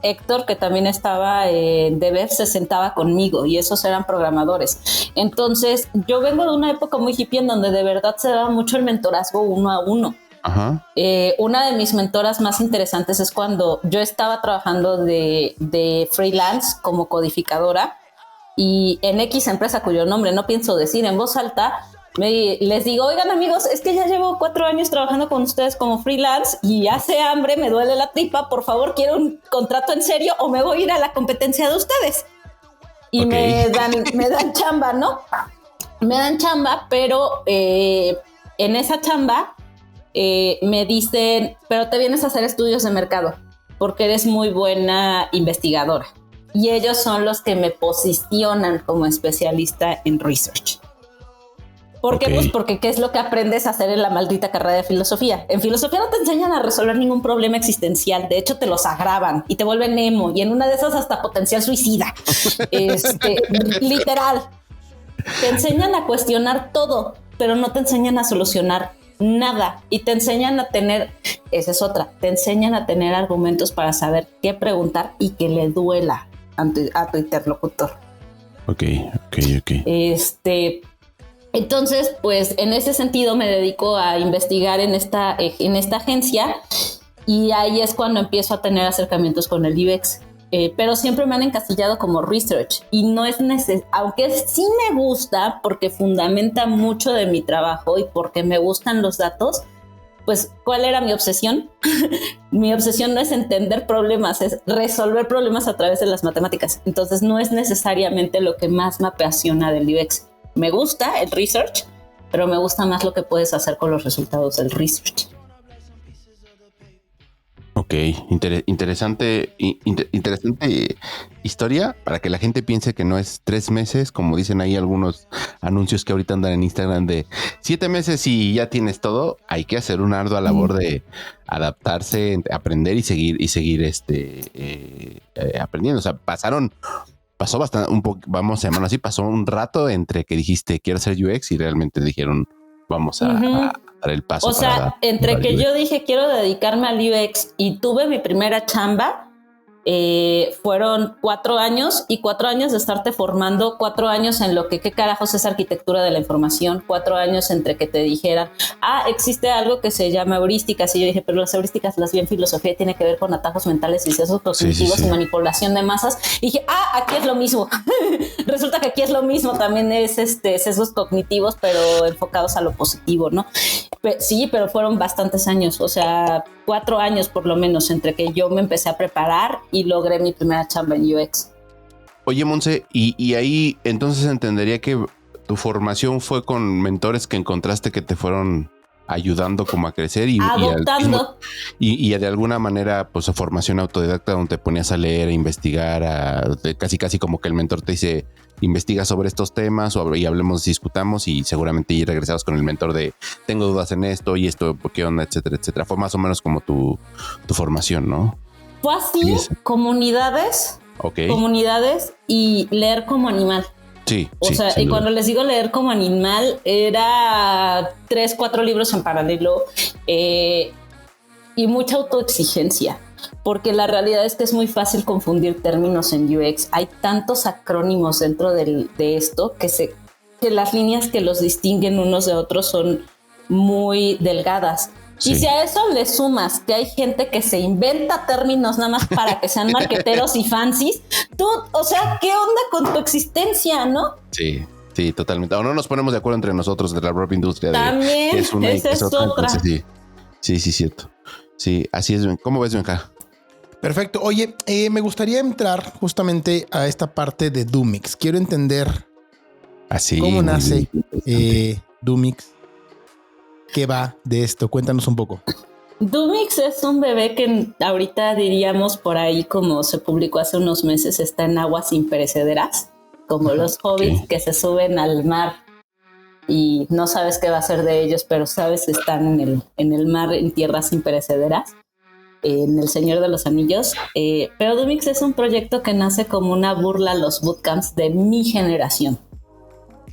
que también estaba de Dev, se sentaba conmigo y esos eran programadores. Entonces yo vengo de una época muy hippie en donde de verdad se daba mucho el mentorazgo uno a uno. Una de mis mentoras más interesantes es cuando yo estaba trabajando de freelance como codificadora y en X empresa cuyo nombre no pienso decir en voz alta. Les digo, oigan amigos, es que ya llevo 4 años trabajando con ustedes como freelance y hace hambre, me duele la tripa, por favor quiero un contrato en serio o me voy a ir a la competencia de ustedes. Y me dan chamba, ¿no? Me dan chamba, pero en esa chamba me dicen, pero te vienes a hacer estudios de mercado porque eres muy buena investigadora. Y ellos son los que me posicionan como especialista en research. ¿Por qué? Pues porque ¿qué es lo que aprendes a hacer en la maldita carrera de filosofía? En filosofía no te enseñan a resolver ningún problema existencial. De hecho, te los agravan y te vuelven emo. Y en una de esas hasta potencial suicida. Literal. Te enseñan a cuestionar todo, pero no te enseñan a solucionar nada. Y te enseñan a tener, esa es otra, te enseñan a tener argumentos para saber qué preguntar y que le duela a tu interlocutor.
Ok.
Entonces, pues en ese sentido me dedico a investigar en esta agencia y ahí es cuando empiezo a tener acercamientos con el UX. Pero siempre me han encasillado como research y no es necesario, aunque sí me gusta porque fundamenta mucho de mi trabajo y porque me gustan los datos. Pues, ¿cuál era mi obsesión? Mi obsesión no es entender problemas, es resolver problemas a través de las matemáticas. Entonces, no es necesariamente lo que más me apasiona del UX. Me gusta el research, pero me gusta más lo que puedes hacer con los resultados del research.
Ok, interesante historia para que la gente piense que no es 3 meses, como dicen ahí algunos anuncios que ahorita andan en Instagram de 7 meses y ya tienes todo. Hay que hacer una ardua labor de adaptarse, aprender y seguir aprendiendo. O sea, pasó bastante, vamos a llamarlo así, pasó un rato entre que dijiste quiero hacer UX y realmente dijeron vamos a dar el paso.
O sea, entre que yo dije quiero dedicarme al UX y tuve mi primera chamba, fueron 4 años y 4 años de estarte formando, 4 años en lo que qué carajos es arquitectura de la información, 4 años entre que te dijeran, existe algo que se llama heurísticas, y yo dije, pero las heurísticas las vi en filosofía y tiene que ver con atajos mentales y sesgos cognitivos y manipulación de masas, y dije, aquí es lo mismo. Resulta que aquí es lo mismo, también es sesgos cognitivos, pero enfocados a lo positivo, ¿no? Sí, pero fueron bastantes años, o sea, 4 años por lo menos entre que yo me empecé a preparar y logré mi primera chamba en UX.
Oye, Monse, y ahí entonces entendería que tu formación fue con mentores que encontraste que te fueron ayudando como a crecer y
adoptando.
Y de alguna manera, pues, a formación autodidacta donde te ponías a leer, a investigar, casi como que el mentor te dice, investiga sobre estos temas y hablemos, discutamos, y seguramente y regresabas con el mentor de tengo dudas en esto y esto, ¿qué onda? Etcétera, etcétera. Fue más o menos como tu formación, ¿no?
Fue así, comunidades y leer como animal.
Sí.
O sea, y cuando les digo leer como animal, era 3, 4 libros en paralelo y mucha autoexigencia, porque la realidad es que es muy fácil confundir términos en UX. Hay tantos acrónimos dentro de esto que las líneas que los distinguen unos de otros son muy delgadas. Sí. Y si a eso le sumas que hay gente que se inventa términos nada más para que sean marqueteros y fancies, tú, o sea, ¿qué onda con tu existencia, no?
Sí, totalmente. O no nos ponemos de acuerdo entre nosotros de la propia industria.
También, esa es otra.
Entonces, sí, cierto. Sí, así es. ¿Cómo ves, Benja?
Perfecto. Oye, me gustaría entrar justamente a esta parte de Doomix. Quiero entender cómo nace Doomix. ¿Qué va de esto? Cuéntanos un poco.
Doomix es un bebé que ahorita diríamos por ahí, como se publicó hace unos meses, está en aguas imperecederas, como los hobbits que se suben al mar y no sabes qué va a ser de ellos, pero sabes que están en el mar, en tierras imperecederas, en El Señor de los Anillos. Pero Doomix es un proyecto que nace como una burla a los bootcamps de mi generación.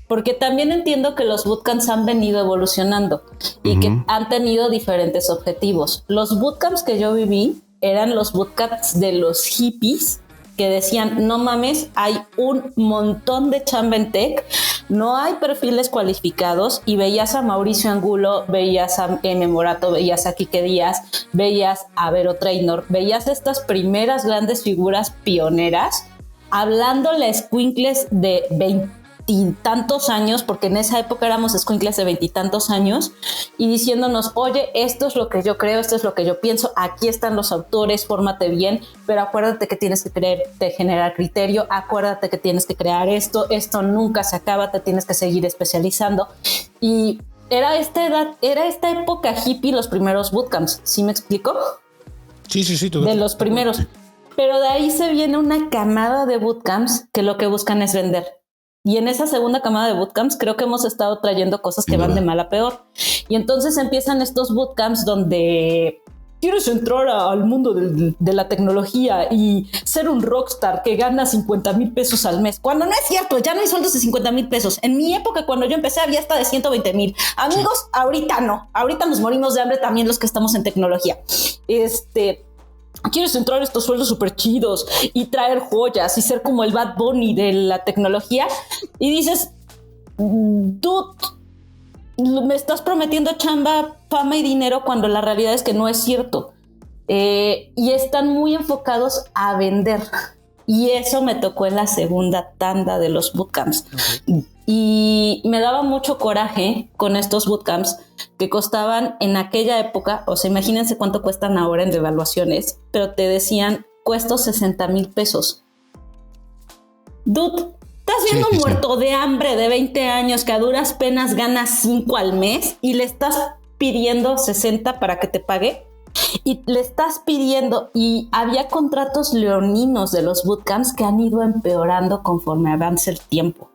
Porque también entiendo que los bootcamps han venido evolucionando y que han tenido diferentes objetivos. Los bootcamps que yo viví eran los bootcamps de los hippies que decían, no mames, hay un montón de chamba en tech, no hay perfiles cualificados, y veías a Mauricio Angulo, veías a M. Morato, veías a Quique Díaz, veías a Vero Trainor, veías estas primeras grandes figuras pioneras hablándole a escuincles de 20 y tantos años, porque en esa época éramos escuincles de 20 y tantos años, y diciéndonos, oye, esto es lo que yo creo, esto es lo que yo pienso, aquí están los autores, fórmate bien, pero acuérdate que tienes que generar criterio, acuérdate que tienes que crear esto nunca se acaba, te tienes que seguir especializando. Y era esta época hippie, los primeros bootcamps, ¿sí me explico?
Sí.
De los primeros. Pero de ahí se viene una camada de bootcamps que lo que buscan es vender. Y en esa segunda camada de bootcamps creo que hemos estado trayendo cosas que van de mal a peor. Y entonces empiezan estos bootcamps donde quieres entrar al mundo de la tecnología y ser un rockstar que gana 50,000 pesos al mes. Cuando no es cierto, ya no hay sueldos de 50,000 pesos. En mi época, cuando yo empecé, había hasta de 120,000. Amigos, ahorita no. Ahorita nos morimos de hambre también los que estamos en tecnología. Quieres entrar a estos sueldos súper chidos y traer joyas y ser como el Bad Bunny de la tecnología, y dices, dude, me estás prometiendo chamba, fama y dinero, cuando la realidad es que no es cierto. Y están muy enfocados a vender, y eso me tocó en la segunda tanda de los bootcamps. Y me daba mucho coraje con estos bootcamps que costaban en aquella época, o sea, imagínense cuánto cuestan ahora en devaluaciones, pero te decían, cuesta 60,000 pesos. Dude, estás viendo un muerto de hambre de 20 años que a duras penas gana 5 al mes y le estás pidiendo 60 para que te pague. Y le estás pidiendo, y había contratos leoninos de los bootcamps que han ido empeorando conforme avanza el tiempo.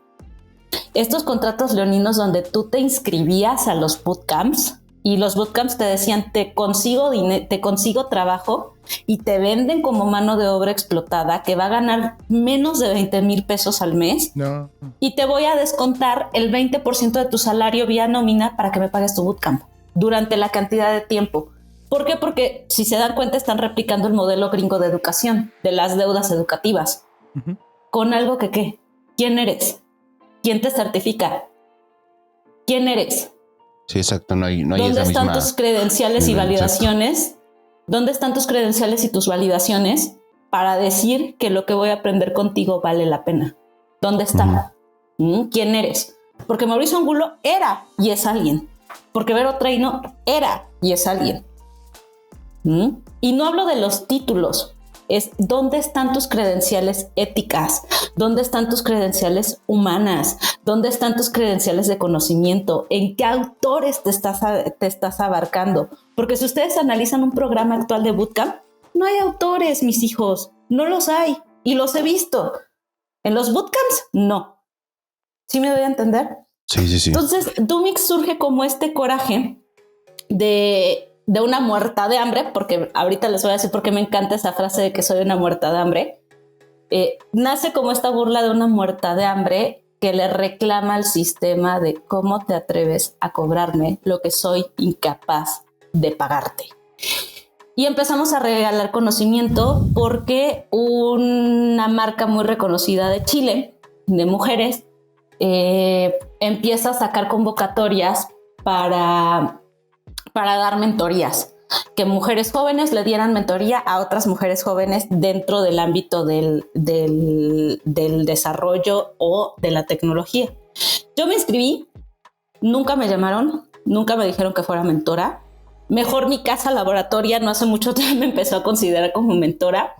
Estos contratos leoninos donde tú te inscribías a los bootcamps y los bootcamps te decían, te consigo trabajo, y te venden como mano de obra explotada que va a ganar menos de 20,000 pesos al mes.
No.
Y te voy a descontar el 20% de tu salario vía nómina para que me pagues tu bootcamp durante la cantidad de tiempo. ¿Por qué? Porque si se dan cuenta están replicando el modelo gringo de educación, de las deudas educativas. Uh-huh. Con algo que ¿qué? ¿Quién eres? ¿Quién te certifica? ¿Quién eres?
Sí, exacto, no hay
¿Dónde
esa
están
misma...
tus credenciales y validaciones? Exacto. ¿Dónde están tus credenciales y tus validaciones para decir que lo que voy a aprender contigo vale la pena? ¿Dónde está? Uh-huh. ¿Quién eres? Porque Mauricio Angulo era y es alguien. Porque Vero Treino era y es alguien. ¿Mm? Y no hablo de los títulos, es dónde están tus credenciales éticas, dónde están tus credenciales humanas, dónde están tus credenciales de conocimiento, en qué autores te estás abarcando. Porque si ustedes analizan un programa actual de bootcamp, no hay autores, mis hijos, no los hay y los he visto. En los bootcamps, no. ¿Sí me doy a entender?
Sí.
Entonces, Doomix surge como este coraje de una muerta de hambre, porque ahorita les voy a decir por qué me encanta esa frase de que soy una muerta de hambre. Nace como esta burla de una muerta de hambre que le reclama al sistema de cómo te atreves a cobrarme lo que soy incapaz de pagarte. Y empezamos a regalar conocimiento porque una marca muy reconocida de Chile, de mujeres, empieza a sacar convocatorias para dar mentorías, que mujeres jóvenes le dieran mentoría a otras mujeres jóvenes dentro del ámbito del desarrollo o de la tecnología. Yo me inscribí, nunca me llamaron, nunca me dijeron que fuera mentora. Mejor mi casa laboratoria no hace mucho tiempo me empezó a considerar como mentora.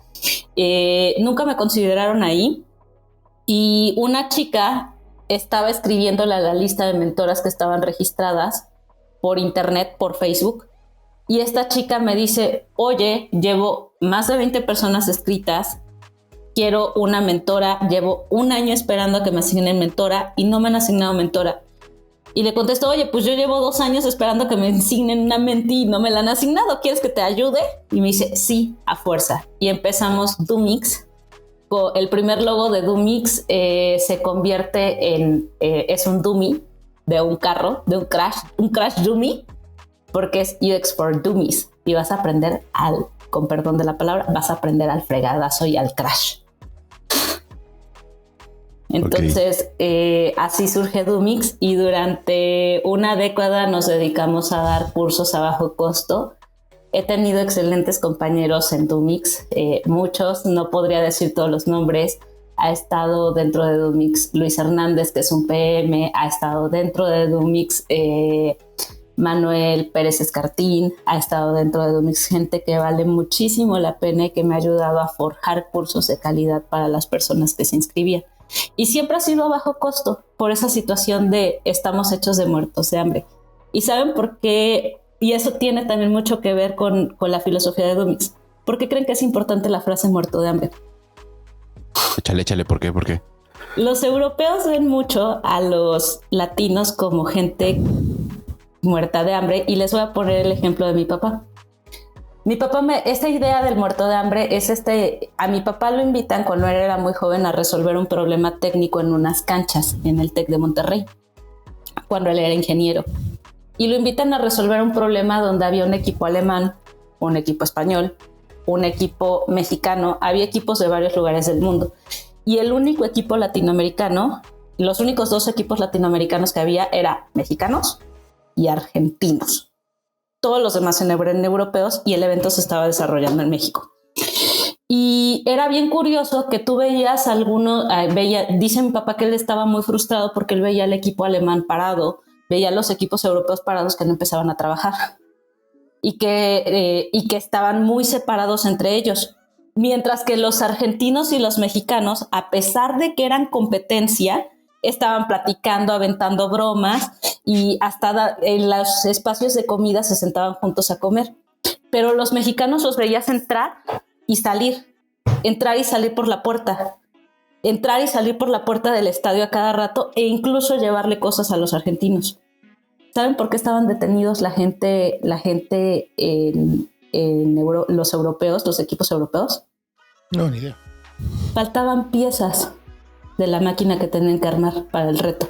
Nunca me consideraron ahí. Y una chica estaba escribiéndole a la lista de mentoras que estaban registradas por internet, por Facebook, y esta chica me dice, oye, llevo más de 20 personas escritas, quiero una mentora, llevo un año esperando a que me asignen mentora y no me han asignado mentora. Y le contesto, oye, pues yo llevo 2 años esperando a que me asignen una mentí y no me la han asignado, ¿quieres que te ayude? Y me dice, sí, a fuerza. Y empezamos Doomix. El primer logo de Doomix se convierte en, es un dummy de un carro, de un crash dummy, porque es UX for Dummies y vas a aprender con perdón de la palabra, vas a aprender al fregadazo y al crash. Entonces, así surge Doomix y durante una década nos dedicamos a dar cursos a bajo costo. He tenido excelentes compañeros en Doomix, muchos, no podría decir todos los nombres. Ha estado dentro de Doomix Luis Hernández, que es un PM, ha estado dentro de Doomix Manuel Pérez Escartín, ha estado dentro de Doomix gente que vale muchísimo la pena y que me ha ayudado a forjar cursos de calidad para las personas que se inscribían. Y siempre ha sido a bajo costo por esa situación de estamos hechos de muertos de hambre. ¿Y saben por qué? Y eso tiene también mucho que ver con la filosofía de Doomix. ¿Por qué creen que es importante la frase muerto de hambre?
Échale, ¿por qué?
Los europeos ven mucho a los latinos como gente muerta de hambre y les voy a poner el ejemplo de mi papá. Mi papá, esta idea del muerto de hambre es a mi papá lo invitan cuando él era muy joven a resolver un problema técnico en unas canchas en el TEC de Monterrey, cuando él era ingeniero. Y lo invitan a resolver un problema donde había un equipo alemán, un equipo español, un equipo mexicano, había equipos de varios lugares del mundo. Y el único equipo latinoamericano, los únicos 2 equipos latinoamericanos que había eran mexicanos y argentinos. Todos los demás eran europeos y el evento se estaba desarrollando en México. Y era bien curioso que tú veías dice mi papá que él estaba muy frustrado porque él veía el equipo alemán parado, veía los equipos europeos parados que no empezaban a trabajar y que estaban muy separados entre ellos. Mientras que los argentinos y los mexicanos, a pesar de que eran competencia, estaban platicando, aventando bromas y hasta en los espacios de comida se sentaban juntos a comer. Pero los mexicanos los veías entrar y salir por la puerta, entrar y salir por la puerta del estadio a cada rato e incluso llevarle cosas a los argentinos. ¿Saben por qué estaban detenidos los europeos, los equipos europeos?
No, ni idea.
Faltaban piezas de la máquina que tenían que armar para el reto.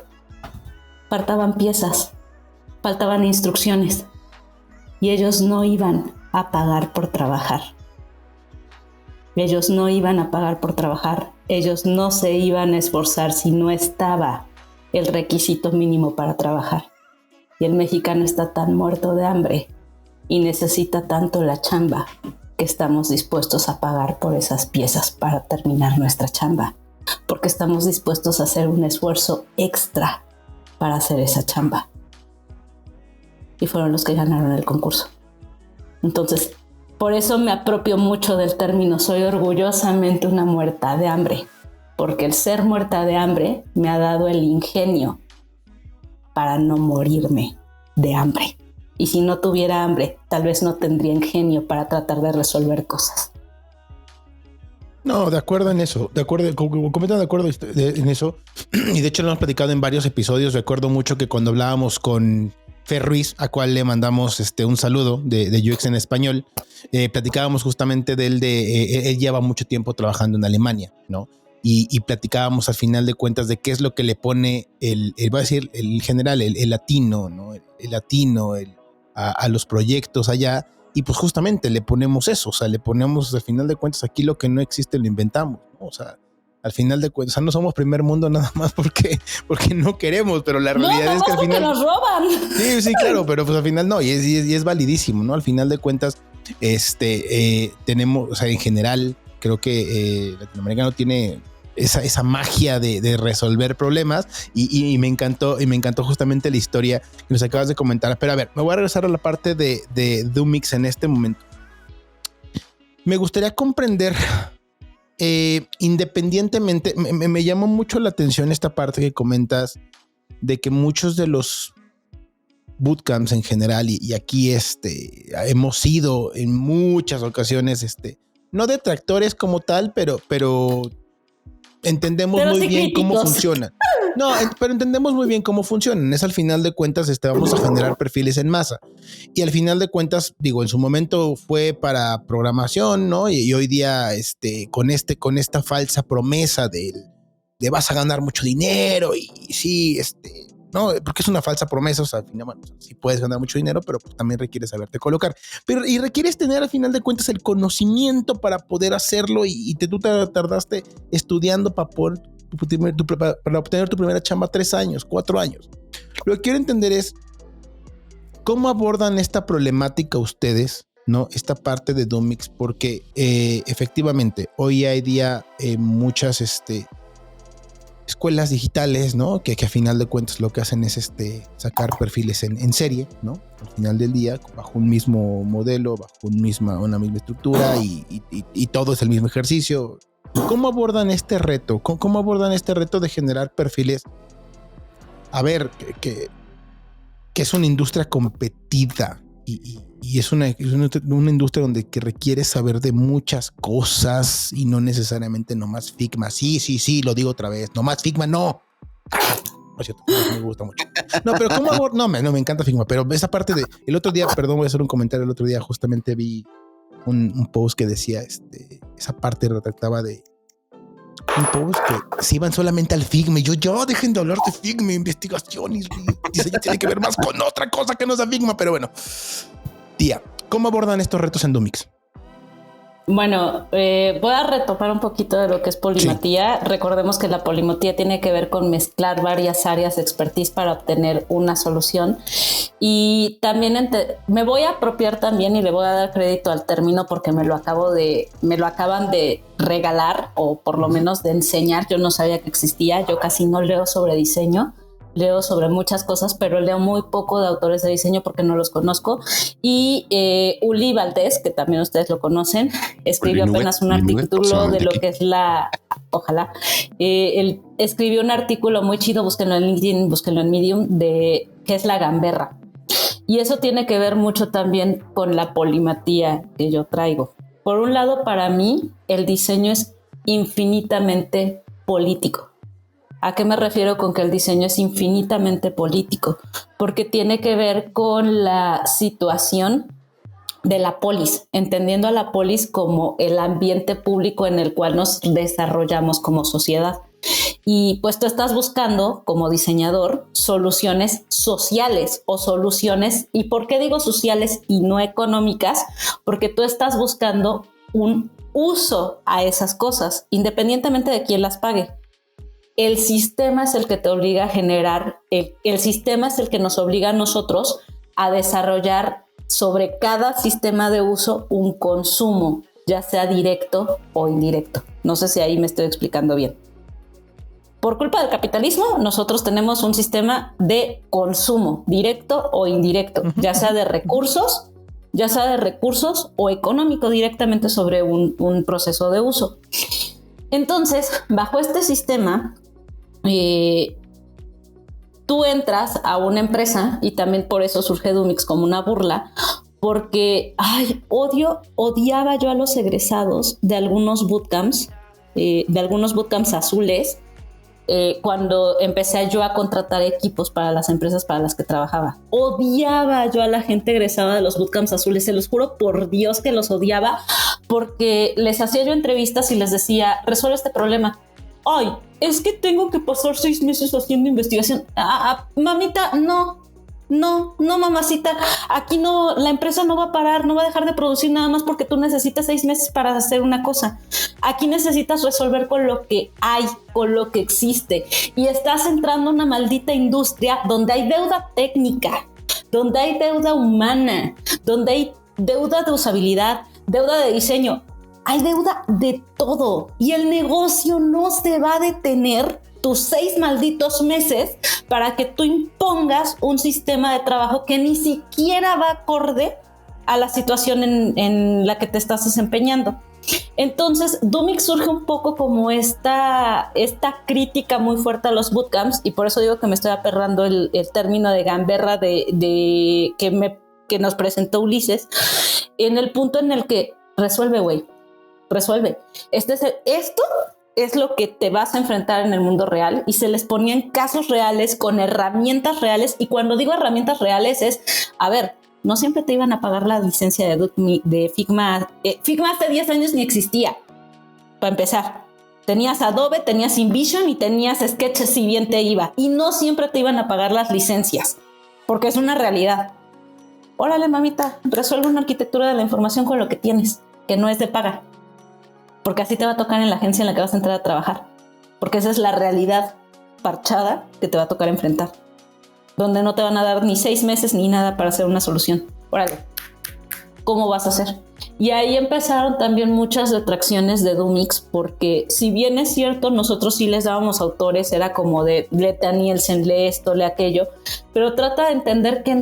Faltaban piezas, faltaban instrucciones y ellos no iban a pagar por trabajar. Ellos no iban a pagar por trabajar, ellos no se iban a esforzar si no estaba el requisito mínimo para trabajar. Y el mexicano está tan muerto de hambre y necesita tanto la chamba que estamos dispuestos a pagar por esas piezas para terminar nuestra chamba, porque estamos dispuestos a hacer un esfuerzo extra para hacer esa chamba. Y fueron los que ganaron el concurso. Entonces, por eso me apropio mucho del término, soy orgullosamente una muerta de hambre, porque el ser muerta de hambre me ha dado el ingenio para no morirme de hambre. Y si no tuviera hambre, tal vez no tendría ingenio para tratar de resolver cosas.
No, de acuerdo en eso, completamente de acuerdo en eso. Y de hecho lo hemos platicado en varios episodios. Recuerdo mucho que cuando hablábamos con Fer Ruiz, a cual le mandamos un saludo de UX en español, platicábamos justamente él lleva mucho tiempo trabajando en Alemania, ¿no? Y platicábamos al final de cuentas de qué es lo que le pone voy a decir, el general, el latino, ¿no? El latino, a los proyectos allá, y pues justamente le ponemos eso, o sea, le ponemos al final de cuentas aquí lo que no existe lo inventamos, ¿no? O sea, al final de cuentas, o sea, no somos primer mundo nada más porque no queremos, pero la realidad es que al final
nos roban.
Sí, claro, pero pues al final no, y es validísimo, ¿no? Al final de cuentas, tenemos, o sea, en general, creo que latinoamericano tiene esa magia de resolver problemas y me encantó justamente la historia que nos acabas de comentar. Pero a ver, me voy a regresar a la parte de Doomix en este momento. Me gustaría comprender, independientemente, me llamó mucho la atención esta parte que comentas de que muchos de los bootcamps en general y aquí hemos sido en muchas ocasiones no detractores como tal, pero entendemos muy bien cómo funcionan. No, pero entendemos muy bien cómo funcionan. Es al final de cuentas, vamos a generar perfiles en masa. Y al final de cuentas, digo, en su momento fue para programación, ¿no? Y hoy día, con esta falsa promesa de vas a ganar mucho dinero y sí, no, porque es una falsa promesa, o sea, al final, bueno, sí puedes ganar mucho dinero, pero pues también requieres saberte colocar. Y requieres tener al final de cuentas el conocimiento para poder hacerlo y tú te tardaste estudiando para obtener tu primera chamba 3 años, 4 años. Lo que quiero entender es cómo abordan esta problemática ustedes, ¿no? Esta parte de Doomix, porque efectivamente hoy hay día muchas escuelas digitales, ¿no? Que a final de cuentas lo que hacen es sacar perfiles en serie, ¿no? Al final del día, bajo un mismo modelo, bajo una misma estructura y todo es el mismo ejercicio. ¿Cómo abordan este reto? ¿Cómo abordan este reto de generar perfiles? A ver, que es una industria competida y es una industria donde que requiere saber de muchas cosas y no necesariamente nomás Figma. Sí, lo digo otra vez. Nomás Figma, no. No es cierto, me gusta mucho. No, pero ¿cómo abordan? No, me encanta Figma, pero esa parte el otro día, perdón, voy a hacer un comentario. El otro día justamente vi un post que decía, esa parte retrataba de un post que se iban solamente al Figma y yo dejen de hablar de Figma, investigaciones y diseño tiene que ver más con otra cosa que no sea Figma, pero bueno. Tía, ¿cómo abordan estos retos en Doomix?
Bueno, voy a retomar un poquito de lo que es polimatía. Sí. Recordemos que la polimatía tiene que ver con mezclar varias áreas de expertise para obtener una solución. Y también me voy a apropiar también y le voy a dar crédito al término porque me lo acaban de regalar o por lo menos de enseñar. Yo no sabía que existía. Yo casi no leo sobre diseño. Leo sobre muchas cosas, pero leo muy poco de autores de diseño porque no los conozco. Y Uli Valdés, que también ustedes lo conocen, escribió apenas un artículo de lo que es ojalá, él escribió un artículo muy chido, búsquenlo en LinkedIn, búsquenlo en Medium, de qué es la gamberra. Y eso tiene que ver mucho también con la polimatía que yo traigo. Por un lado, para mí, el diseño es infinitamente político. ¿A qué me refiero con que el diseño es infinitamente político? Porque tiene que ver con la situación de la polis, entendiendo a la polis como el ambiente público en el cual nos desarrollamos como sociedad. Y pues tú estás buscando como diseñador soluciones sociales o soluciones, ¿y por qué digo sociales y no económicas? Porque tú estás buscando un uso a esas cosas, independientemente de quién las pague. El sistema es el que te obliga a generar, el sistema es el que nos obliga a nosotros a desarrollar sobre cada sistema de uso un consumo, ya sea directo o indirecto. No sé si ahí me estoy explicando bien. Por culpa del capitalismo, nosotros tenemos un sistema de consumo directo o indirecto, ya sea de recursos o económico directamente sobre un proceso de uso. Entonces, bajo este sistema, tú entras a una empresa, y también por eso surge Dumix como una burla, porque odiaba yo a los egresados de algunos bootcamps azules, cuando empecé yo a contratar equipos para las empresas para las que trabajaba. Odiaba yo a la gente egresada de los bootcamps azules, se los juro por Dios que los odiaba, porque les hacía yo entrevistas y les decía, resuelve este problema. Ay, es que tengo que pasar 6 meses haciendo investigación. Mamita, no, mamacita, aquí no, la empresa no va a parar, no va a dejar de producir nada más porque tú necesitas 6 meses para hacer una cosa. Aquí necesitas resolver con lo que hay, con lo que existe. Y estás entrando a una maldita industria donde hay deuda técnica, donde hay deuda humana, donde hay deuda de usabilidad, deuda de diseño. Hay deuda de todo y el negocio no se va a detener tus 6 malditos meses para que tú impongas un sistema de trabajo que ni siquiera va acorde a la situación en la que te estás desempeñando. Entonces, Dumix surge un poco como esta crítica muy fuerte a los bootcamps, y por eso digo que me estoy aperrando el término de gamberra que nos presentó Ulises, en el punto en el que resuelve, güey. Resuelve. Esto es lo que te vas a enfrentar en el mundo real, y se les ponían casos reales con herramientas reales. Y cuando digo herramientas reales es, a ver, no siempre te iban a pagar la licencia de Figma. Figma hace 10 años ni existía, para empezar. Tenías Adobe, tenías InVision y tenías Sketch si bien te iba. Y no siempre te iban a pagar las licencias, porque es una realidad. Órale, mamita, resuelve una arquitectura de la información con lo que tienes, que no es de paga. Porque así te va a tocar en la agencia en la que vas a entrar a trabajar. Porque esa es la realidad parchada que te va a tocar enfrentar. Donde no te van a dar ni 6 meses ni nada para hacer una solución. Órale, ¿cómo vas a hacer? Y ahí empezaron también muchas detracciones de Dumix, porque si bien es cierto, nosotros sí les dábamos autores, era como de léete a Nielsen, lee esto, lee aquello, pero trata de entender que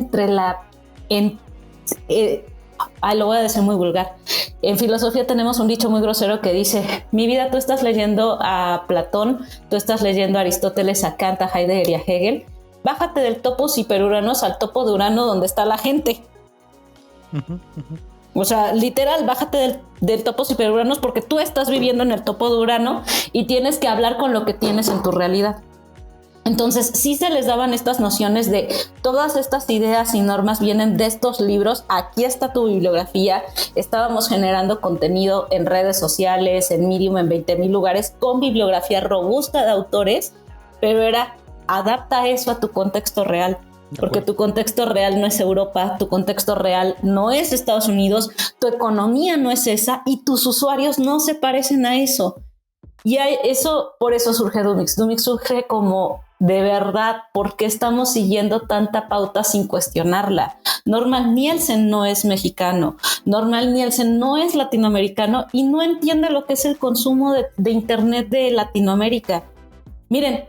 lo voy a decir muy vulgar. En filosofía tenemos un dicho muy grosero que dice: mi vida, tú estás leyendo a Platón, tú estás leyendo a Aristóteles, a Kant, a Heidegger y a Hegel. Bájate del topos hiperuranos al topo de Urano donde está la gente. O sea, literal, bájate del topos hiperuranos, porque tú estás viviendo en el topo de Urano y tienes que hablar con lo que tienes en tu realidad. Entonces, sí se les daban estas nociones de todas estas ideas y normas vienen de estos libros. Aquí está tu bibliografía. Estábamos generando contenido en redes sociales, en Medium, en 20,000 lugares, con bibliografía robusta de autores, pero era adapta eso a tu contexto real. Porque tu contexto real no es Europa, tu contexto real no es Estados Unidos, tu economía no es esa y tus usuarios no se parecen a eso. Y por eso surge Dumix. Dumix surge como, de verdad, ¿por qué estamos siguiendo tanta pauta sin cuestionarla? Norman Nielsen no es mexicano, Norman Nielsen no es latinoamericano y no entiende lo que es el consumo de Internet de Latinoamérica. Miren,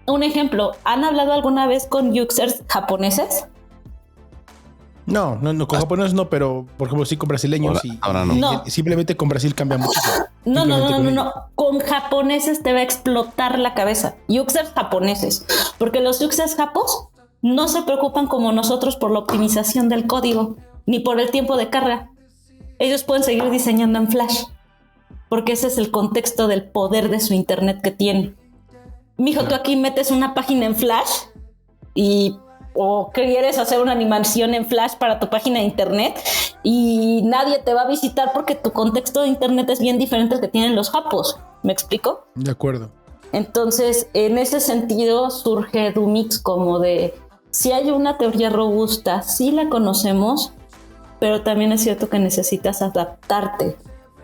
un ejemplo, ¿han hablado alguna vez con users japoneses?
No, con japoneses no, pero por ejemplo sí con brasileños.
Ahora no.
Y simplemente con Brasil cambia mucho.
No. Con japoneses te va a explotar la cabeza. Users japoneses. Porque los users japos no se preocupan como nosotros por la optimización del código, ni por el tiempo de carga. Ellos pueden seguir diseñando en Flash, porque ese es el contexto del poder de su internet que tienen. Mijo, tú aquí metes una página en Flash o quieres hacer una animación en Flash para tu página de internet y nadie te va a visitar porque tu contexto de internet es bien diferente al que tienen los japos. ¿Me explico?
De acuerdo.
Entonces, en ese sentido surge Dumix como de, si hay una teoría robusta, sí la conocemos, pero también es cierto que necesitas adaptarte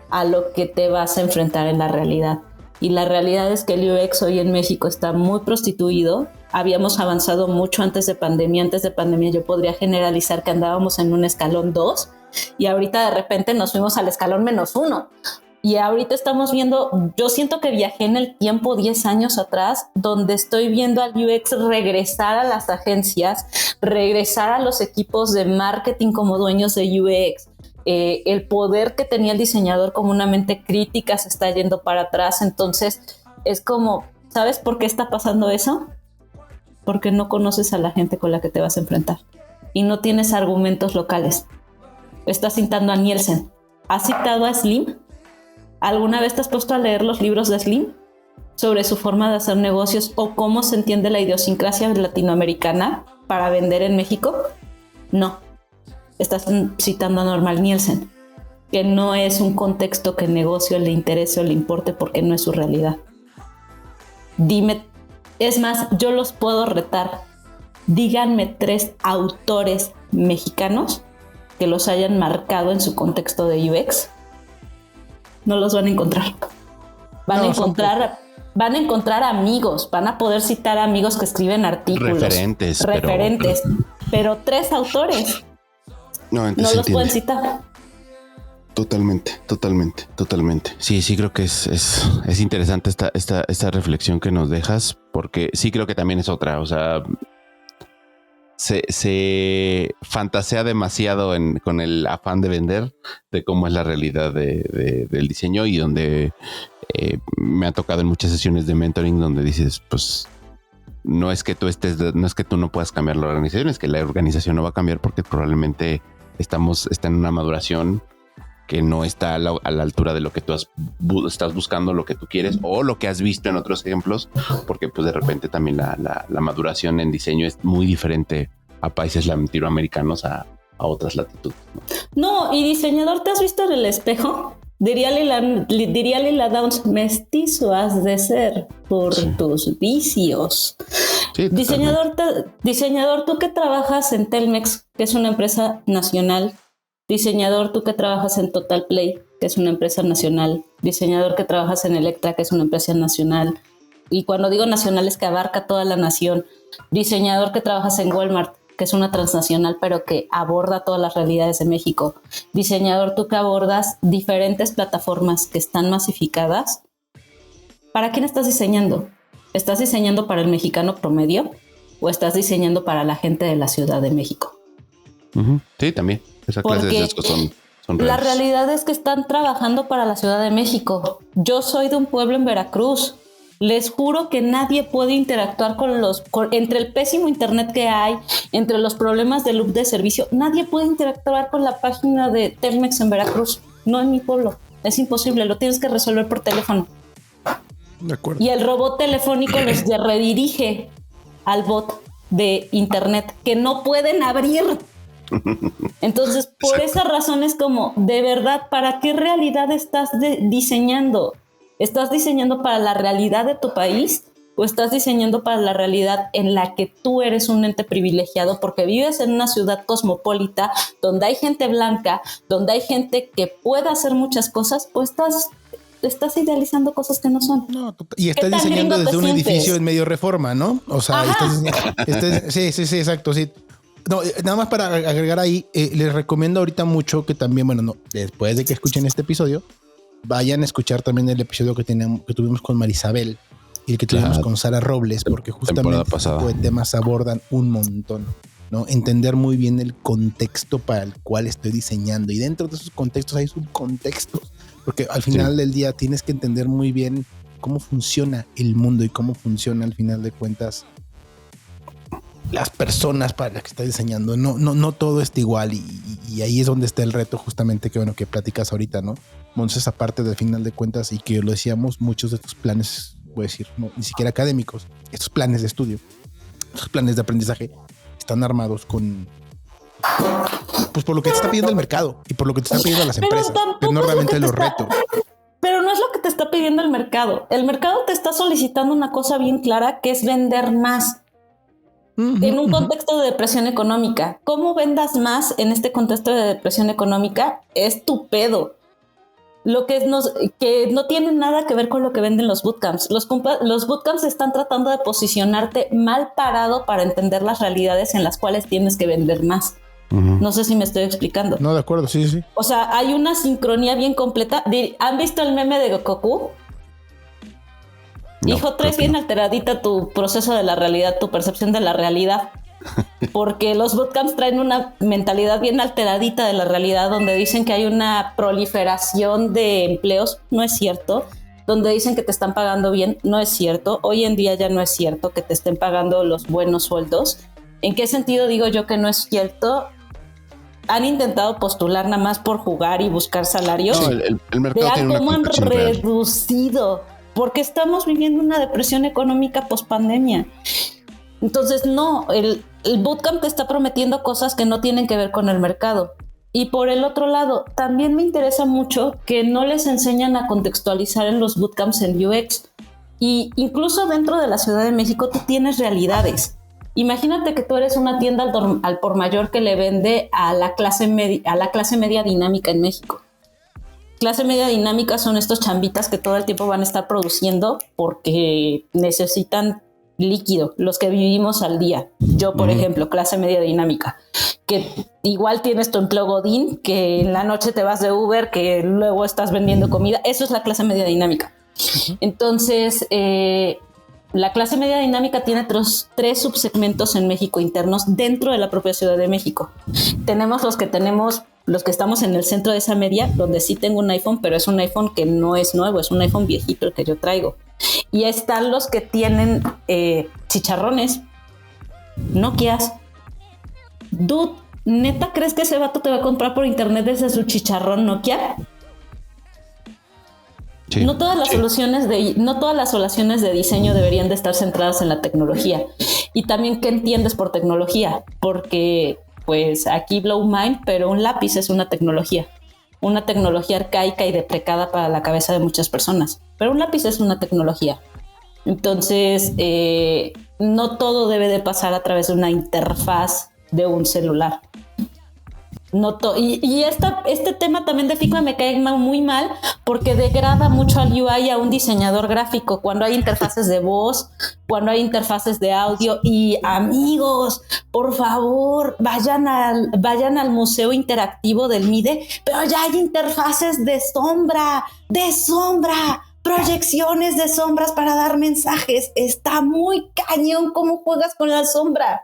a lo que te vas a enfrentar en la realidad. Y la realidad es que el UX hoy en México está muy prostituido. Habíamos avanzado mucho antes de pandemia. Antes de pandemia yo podría generalizar que andábamos en un escalón 2 y ahorita de repente nos fuimos al escalón -1. Y ahorita estamos viendo, yo siento que viajé en el tiempo 10 años atrás, donde estoy viendo al UX regresar a las agencias, regresar a los equipos de marketing como dueños de UX. El poder que tenía el diseñador como una mente crítica se está yendo para atrás. Entonces es como, ¿sabes por qué está pasando eso? Porque no conoces a la gente con la que te vas a enfrentar y no tienes argumentos locales. Estás citando a Nielsen. ¿Has citado a Slim? ¿Alguna vez te has puesto a leer los libros de Slim sobre su forma de hacer negocios o cómo se entiende la idiosincrasia latinoamericana para vender en México? No. Estás citando a Norman Nielsen, que no es un contexto que el negocio le interese o le importe porque no es su realidad. Dime, es más, yo los puedo retar. Díganme 3 autores mexicanos que los hayan marcado en su contexto de UX. No los van a encontrar. Van a encontrar amigos, van a poder citar amigos que escriben artículos. Referentes. Pero 3 autores.
No
los pueden citar.
Totalmente. Sí, creo que es interesante esta reflexión que nos dejas, porque sí creo que también es otra. O sea, se fantasea demasiado con el afán de vender de cómo es la realidad del diseño, y donde me ha tocado en muchas sesiones de mentoring donde dices, pues no es que tú no puedas cambiar la organización, es que la organización no va a cambiar porque probablemente está en una maduración que no está a la altura de lo que tú estás buscando, lo que tú quieres o lo que has visto en otros ejemplos, porque pues de repente también la maduración en diseño es muy diferente a países latinoamericanos a otras latitudes.
No, y diseñador, ¿te has visto en el espejo? Diría Lila Downs, mestizo has de ser por tus vicios. Sí, diseñador, tú que trabajas en Telmex, que es una empresa nacional. Diseñador, tú que trabajas en Total Play, que es una empresa nacional. Diseñador que trabajas en Electra, que es una empresa nacional. Y cuando digo nacional es que abarca toda la nación. Diseñador que trabajas en Walmart, que es una transnacional, pero que aborda todas las realidades de México. Diseñador, tú que abordas diferentes plataformas que están masificadas. ¿Para quién estás diseñando? ¿Estás diseñando para el mexicano promedio o estás diseñando para la gente de la Ciudad de México?
Uh-huh. Sí, también. Esa clase de sesgos son reales.
La realidad es que están trabajando para la Ciudad de México. Yo soy de un pueblo en Veracruz. Les juro que nadie puede interactuar entre el pésimo internet que hay, entre los problemas de loop de servicio. Nadie puede interactuar con la página de Telmex en Veracruz. No en mi pueblo. Es imposible. Lo tienes que resolver por teléfono.
De acuerdo.
Y el robot telefónico los redirige al bot de internet que no pueden abrir. Entonces, por esa razón es como, de verdad, ¿para qué realidad estás diseñando? ¿Estás diseñando para la realidad de tu país o estás diseñando para la realidad en la que tú eres un ente privilegiado porque vives en una ciudad cosmopolita donde hay gente blanca, donde hay gente que puede hacer muchas cosas, o estás idealizando cosas que no son?
No, y estás diseñando desde un edificio en medio Reforma, ¿no? O sea, sí, exacto, sí. No, nada más para agregar ahí, les recomiendo ahorita mucho que también, después de que escuchen este episodio, vayan a escuchar también el episodio que tuvimos con Marisabel y el que tuvimos con Sara Robles, porque justamente este tipo de temas abordan un montón, ¿no? Entender muy bien el contexto para el cual estoy diseñando, y dentro de esos contextos hay subcontextos, porque al final del día tienes que entender muy bien cómo funciona el mundo y cómo funciona al final de cuentas las personas para las que estás diseñando. No todo está igual, y ahí es donde está el reto justamente que platicas ahorita, ¿no? Entonces, aparte del final de cuentas, y que lo decíamos, muchos de estos planes, voy a decir, no, ni siquiera académicos, estos planes de estudio, estos planes de aprendizaje están armados pues por lo que te está pidiendo el mercado y por lo que te están pidiendo las empresas, pero no realmente los retos.
Pero no es lo que te está pidiendo el mercado. El mercado te está solicitando una cosa bien clara, que es vender más. En un contexto de depresión económica. ¿Cómo vendas más en este contexto de depresión económica? Es tu pedo. Lo que no tiene nada que ver con lo que venden los bootcamps. Los bootcamps están tratando de posicionarte mal parado para entender las realidades en las cuales tienes que vender más. No sé si me estoy explicando.
No, de acuerdo, sí.
O sea, hay una sincronía bien completa. ¿Han visto el meme de Goku? No, hijo, traes bien alteradita tu proceso de la realidad, tu percepción de la realidad. Porque los bootcamps traen una mentalidad bien alteradita de la realidad, donde dicen que hay una proliferación de empleos. No es cierto. Donde dicen que te están pagando bien. No es cierto. Hoy en día ya no es cierto que te estén pagando los buenos sueldos. ¿En qué sentido digo yo que no es cierto? Han intentado postular nada más por jugar y buscar salario.
No, el mercado
vean
tiene
cómo
una
han reducido
real.
Porque estamos viviendo una depresión económica post-pandemia. Entonces, no, el bootcamp te está prometiendo cosas que no tienen que ver con el mercado. Y por el otro lado, también me interesa mucho que no les enseñan a contextualizar en los bootcamps en UX. Y incluso dentro de la Ciudad de México tú tienes realidades. Imagínate que tú eres una tienda al por mayor que le vende a la clase media dinámica en México. Clase media dinámica son estos chambitas que todo el tiempo van a estar produciendo porque necesitan líquido, los que vivimos al día. Yo, por ejemplo, clase media dinámica, que igual tienes tu empleo godín, que en la noche te vas de Uber, que luego estás vendiendo comida. Eso es la clase media dinámica. Entonces, la clase media dinámica tiene tres subsegmentos en México internos dentro de la propia Ciudad de México. Tenemos los que estamos en el centro de esa media, donde sí tengo un iPhone, pero es un iPhone que no es nuevo, es un iPhone viejito el que yo traigo. Y están los que tienen chicharrones, Nokias. Dude, ¿neta crees que ese vato te va a comprar por internet desde su chicharrón Nokia? Sí, no todas las soluciones de diseño deberían de estar centradas en la tecnología. Y también, ¿qué entiendes por tecnología? Porque pues aquí blow mind, pero un lápiz es una tecnología arcaica y deprecada para la cabeza de muchas personas, pero un lápiz es una tecnología. Entonces, no todo debe de pasar a través de una interfaz de un celular. Este tema también de Figma me cae muy mal porque degrada mucho al UI a un diseñador gráfico cuando hay interfaces de voz, cuando hay interfaces de audio. Y amigos, por favor, vayan al Museo Interactivo del MIDE, pero ya hay interfaces de sombra, proyecciones de sombras para dar mensajes. Está muy cañón cómo juegas con la sombra.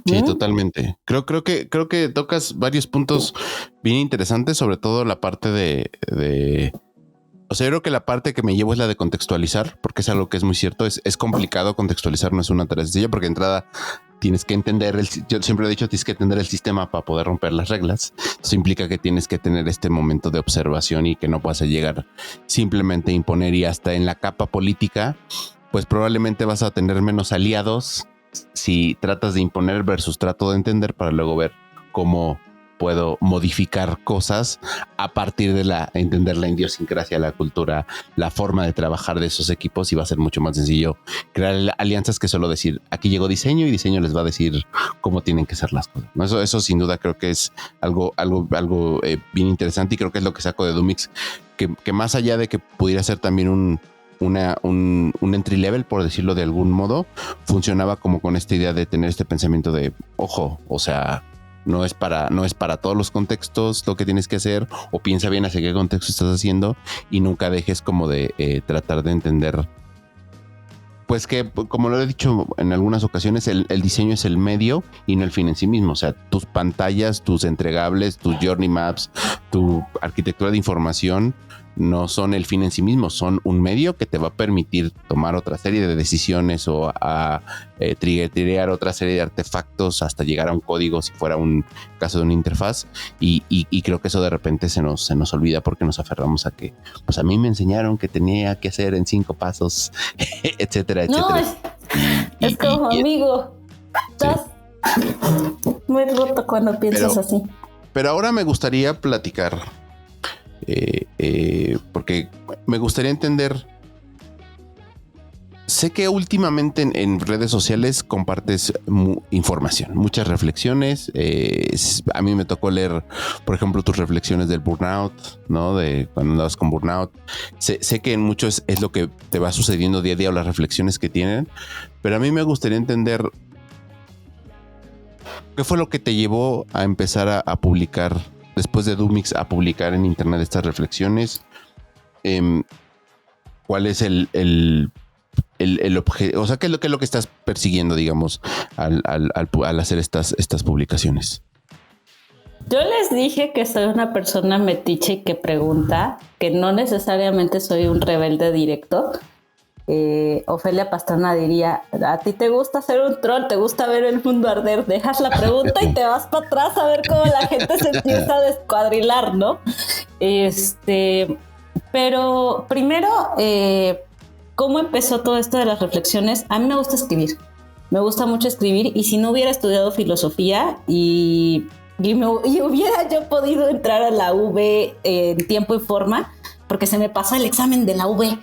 Sí, totalmente. Creo que tocas varios puntos bien interesantes, sobre todo la parte o sea, yo creo que la parte que me llevo es la de contextualizar, porque es algo que es muy cierto. Es complicado contextualizar, no es una tarea sencilla, porque de entrada tienes que entender yo siempre he dicho, tienes que entender el sistema para poder romper las reglas. Eso implica que tienes que tener este momento de observación y que no puedas llegar simplemente a imponer, y hasta en la capa política, pues probablemente vas a tener menos aliados si tratas de imponer versus trato de entender, para luego ver cómo puedo modificar cosas a partir de entender la idiosincrasia, la cultura, la forma de trabajar de esos equipos, y va a ser mucho más sencillo crear alianzas que solo decir aquí llegó diseño y diseño les va a decir cómo tienen que ser las cosas. ¿No? Eso sin duda creo que es algo bien interesante, y creo que es lo que saco de Dumix, que más allá de que pudiera ser también un entry level, por decirlo de algún modo, funcionaba como con esta idea de tener este pensamiento de ojo, o sea, no es para todos los contextos lo que tienes que hacer, o piensa bien hacia qué contexto estás haciendo, y nunca dejes como de tratar de entender, pues que, como lo he dicho en algunas ocasiones, el diseño es el medio y no el fin en sí mismo. O sea, tus pantallas, tus entregables, tus journey maps, tu arquitectura de información no son el fin en sí mismo, son un medio que te va a permitir tomar otra serie de decisiones o a triggerear otra serie de artefactos hasta llegar a un código, si fuera un caso de una interfaz. Y creo que eso de repente se nos olvida, porque nos aferramos a que, pues a mí me enseñaron que tenía que hacer en 5 pasos, etcétera, etcétera.
No, es como, amigo, estás muy roto cuando piensas así.
Pero ahora me gustaría platicar porque me gustaría entender. Sé que últimamente en redes sociales compartes información, muchas reflexiones. A mí me tocó leer, por ejemplo, tus reflexiones del burnout, ¿no? De cuando andabas con burnout. Sé que en muchos es lo que te va sucediendo día a día o las reflexiones que tienen, pero a mí me gustaría entender qué fue lo que te llevó a empezar a publicar, después de Doomix, a publicar en internet estas reflexiones. ¿Cuál es el objeto? O sea, ¿qué es lo que estás persiguiendo, digamos, al hacer estas publicaciones?
Yo les dije que soy una persona metiche y que pregunta, que no necesariamente soy un rebelde directo. Ofelia Pastrana diría, a ti te gusta ser un troll, te gusta ver el mundo arder, dejas la pregunta y te vas para atrás a ver cómo la gente se empieza a descuadrilar, ¿no? Pero primero, ¿cómo empezó todo esto de las reflexiones? A mí me gusta escribir, me gusta mucho escribir, y si no hubiera estudiado filosofía y hubiera yo podido entrar a la UV en tiempo y forma, porque se me pasó el examen de la UV,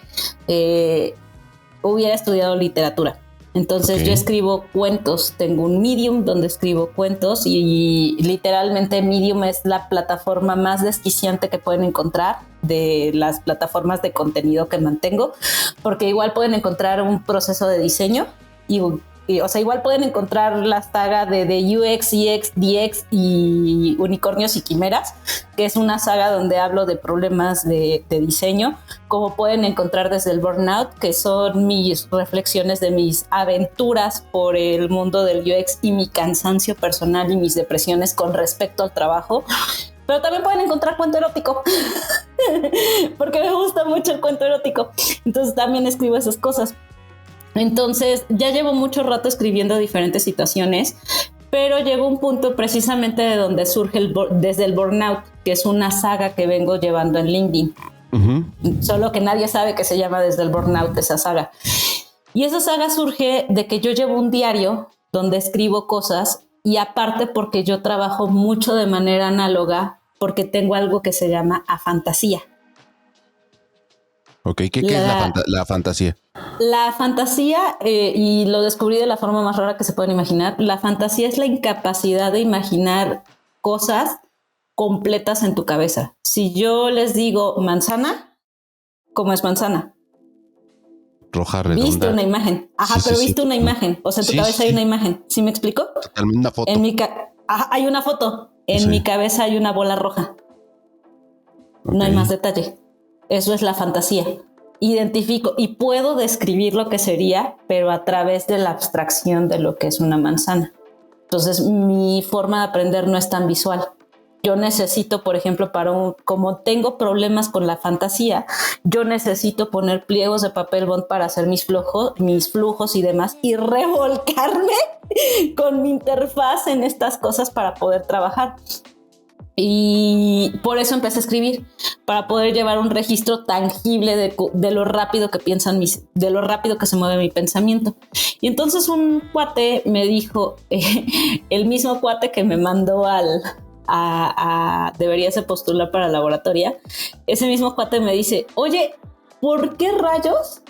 hubiera estudiado literatura. Entonces yo escribo cuentos, tengo un Medium donde escribo cuentos, y literalmente Medium es la plataforma más desquiciante que pueden encontrar de las plataformas de contenido que mantengo, porque igual pueden encontrar un proceso de diseño o sea, igual pueden encontrar la saga de UX, EX, DX y Unicornios y Quimeras, que es una saga donde hablo de problemas de diseño, como pueden encontrar desde el Burnout, que son mis reflexiones de mis aventuras por el mundo del UX y mi cansancio personal y mis depresiones con respecto al trabajo. Pero también pueden encontrar cuento erótico, porque me gusta mucho el cuento erótico. Entonces también escribo esas cosas. Entonces ya llevo mucho rato escribiendo diferentes situaciones, pero llegó un punto precisamente de donde surge desde el Burnout, que es una saga que vengo llevando en LinkedIn. Solo que nadie sabe que se llama Desde el Burnout esa saga. Y esa saga surge de que yo llevo un diario donde escribo cosas, y aparte porque yo trabajo mucho de manera análoga, porque tengo algo que se llama afantasía.
Ok, ¿qué es la fantasía?
La fantasía, y lo descubrí de la forma más rara que se pueden imaginar, la fantasía es la incapacidad de imaginar cosas completas en tu cabeza. Si yo les digo manzana, ¿cómo es manzana?
Roja, redonda.
Viste una imagen. Ajá, sí, pero sí, viste una imagen. O sea, en tu cabeza hay una imagen. ¿Sí me explico?
Totalmente una foto.
Hay una foto. En mi cabeza hay una bola roja. Okay. No hay más detalle. Eso es la fantasía. Identifico y puedo describir lo que sería, pero a través de la abstracción de lo que es una manzana. Entonces, mi forma de aprender no es tan visual. Yo necesito, por ejemplo, como tengo problemas con la fantasía, yo necesito poner pliegos de papel bond para hacer mis flujos y demás, y revolcarme con mi interfaz en estas cosas para poder trabajar. Y por eso empecé a escribir, para poder llevar un registro tangible de lo rápido que piensan de lo rápido que se mueve mi pensamiento. Y entonces un cuate me dijo, el mismo cuate que me mandó deberías de postular para laboratoria, ese mismo cuate me dice, oye, ¿por qué rayos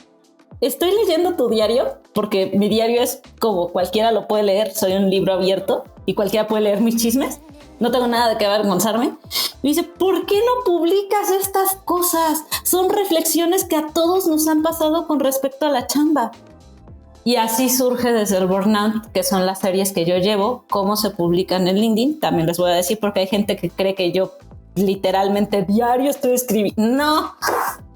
estoy leyendo tu diario? Porque mi diario es como cualquiera lo puede leer, soy un libro abierto y cualquiera puede leer mis chismes. No tengo nada de qué avergonzarme. Me dice, ¿por qué no publicas estas cosas? Son reflexiones que a todos nos han pasado con respecto a la chamba. Y así surge Desde el Burnout, que son las series que yo llevo, cómo se publican en LinkedIn. También les voy a decir, porque hay gente que cree que yo literalmente diario estoy escribiendo.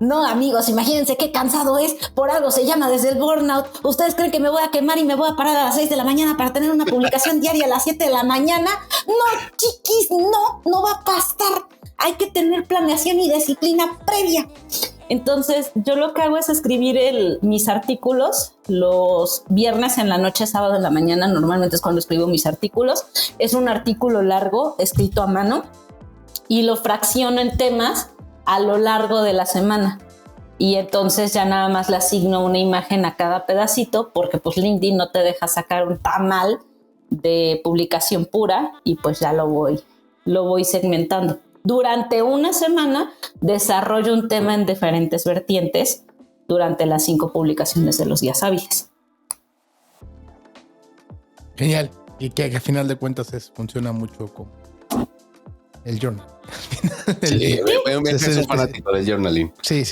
No, amigos, imagínense qué cansado es. Por algo se llama Desde el Burnout. ¿Ustedes creen que me voy a quemar y me voy a parar a las 6 de la mañana para tener una publicación diaria a las 7 de la mañana? No, chiquis, no va a pasar. Hay que tener planeación y disciplina previa. Entonces, yo lo que hago es escribir mis artículos los viernes en la noche, sábado en la mañana. Normalmente es cuando escribo mis artículos. Es un artículo largo, escrito a mano, y lo fracciono en temas a lo largo de la semana. Y entonces ya nada más le asigno una imagen a cada pedacito, porque pues LinkedIn no te deja sacar un tamal de publicación pura, y pues ya lo voy segmentando. durante una semana desarrollo un tema en diferentes vertientes durante las 5 publicaciones de los días hábiles.
Genial. Y que al final de cuentas funciona mucho como el journal.
Sí, me soy fanático del journaling.
Sí.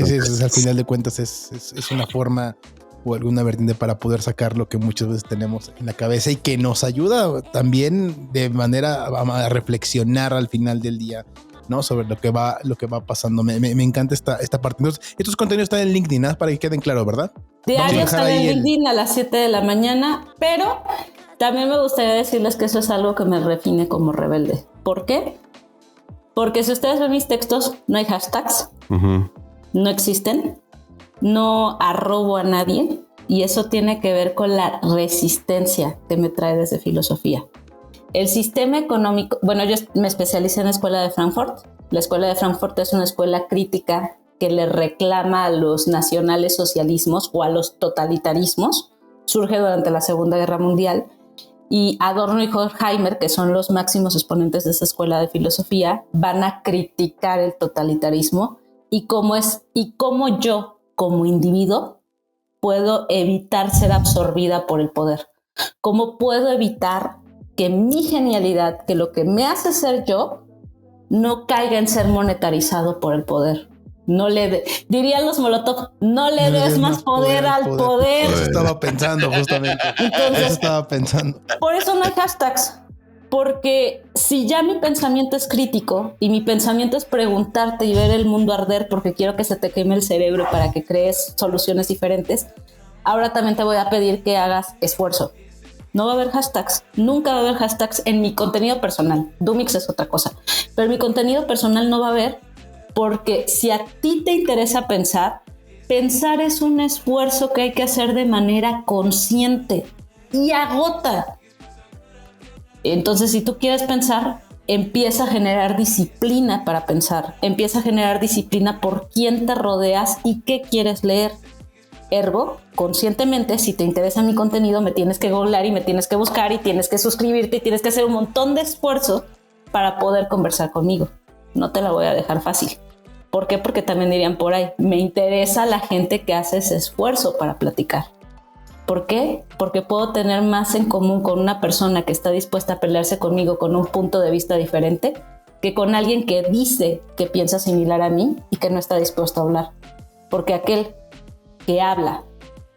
Al final de cuentas es una forma o alguna vertiente para poder sacar lo que muchas veces tenemos en la cabeza y que nos ayuda también de manera a reflexionar al final del día, ¿no? Sobre lo que va pasando. Me encanta esta parte. Entonces, estos contenidos están en LinkedIn, ¿no? Para que queden claros, ¿verdad?
Diario está en LinkedIn a las 7 de la mañana, pero también me gustaría decirles que eso es algo que me define como rebelde. ¿Por qué? Porque si ustedes ven mis textos, no hay hashtags, no existen, no arrobo a nadie, y eso tiene que ver con la resistencia que me trae desde filosofía. El sistema económico, bueno, yo me especialicé en la Escuela de Frankfurt. La Escuela de Frankfurt es una escuela crítica que le reclama a los nacionales socialismos o a los totalitarismos. Surge durante la Segunda Guerra Mundial. Y Adorno y Horkheimer, que son los máximos exponentes de esa escuela de filosofía, van a criticar el totalitarismo y cómo yo, como individuo, puedo evitar ser absorbida por el poder. Cómo puedo evitar que mi genialidad, que lo que me hace ser yo, no caiga en ser monetarizado por el poder. Dirían los Molotov, no le des más poder al poder.
Eso estaba pensando justamente.
Entonces,
eso
por eso no hay hashtags. Porque si ya mi pensamiento es crítico y mi pensamiento es preguntarte y ver el mundo arder porque quiero que se te queme el cerebro para que crees soluciones diferentes, ahora también te voy a pedir que hagas esfuerzo. No va a haber hashtags, nunca va a haber hashtags en mi contenido personal. Doomix es otra cosa, pero mi contenido personal no va a haber, porque si a ti te interesa pensar es un esfuerzo que hay que hacer de manera consciente y agota. Entonces, si tú quieres pensar, empieza a generar disciplina para pensar, empieza a generar disciplina por quién te rodeas y qué quieres leer. Ergo, conscientemente, si te interesa mi contenido, me tienes que googlear y me tienes que buscar y tienes que suscribirte y tienes que hacer un montón de esfuerzo para poder conversar conmigo. No te la voy a dejar fácil. ¿Por qué? Porque también dirían por ahí, me interesa la gente que hace ese esfuerzo para platicar. ¿Por qué? Porque puedo tener más en común con una persona que está dispuesta a pelearse conmigo con un punto de vista diferente que con alguien que dice que piensa similar a mí y que no está dispuesto a hablar. Porque aquel que habla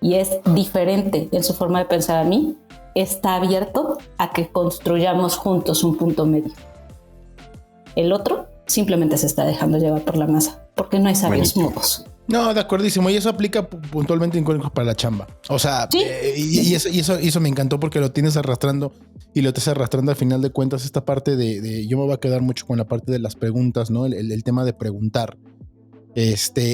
y es diferente en su forma de pensar a mí, está abierto a que construyamos juntos un punto medio. El otro simplemente se está dejando llevar por la masa, porque no hay sabios mudos.
No, de acuerdísimo. Y eso aplica puntualmente incluso para la chamba. O sea, ¿sí? y eso me encantó porque lo tienes arrastrando y lo estás arrastrando al final de cuentas. Esta parte de yo me voy a quedar mucho con la parte de las preguntas, ¿no? El tema de preguntar.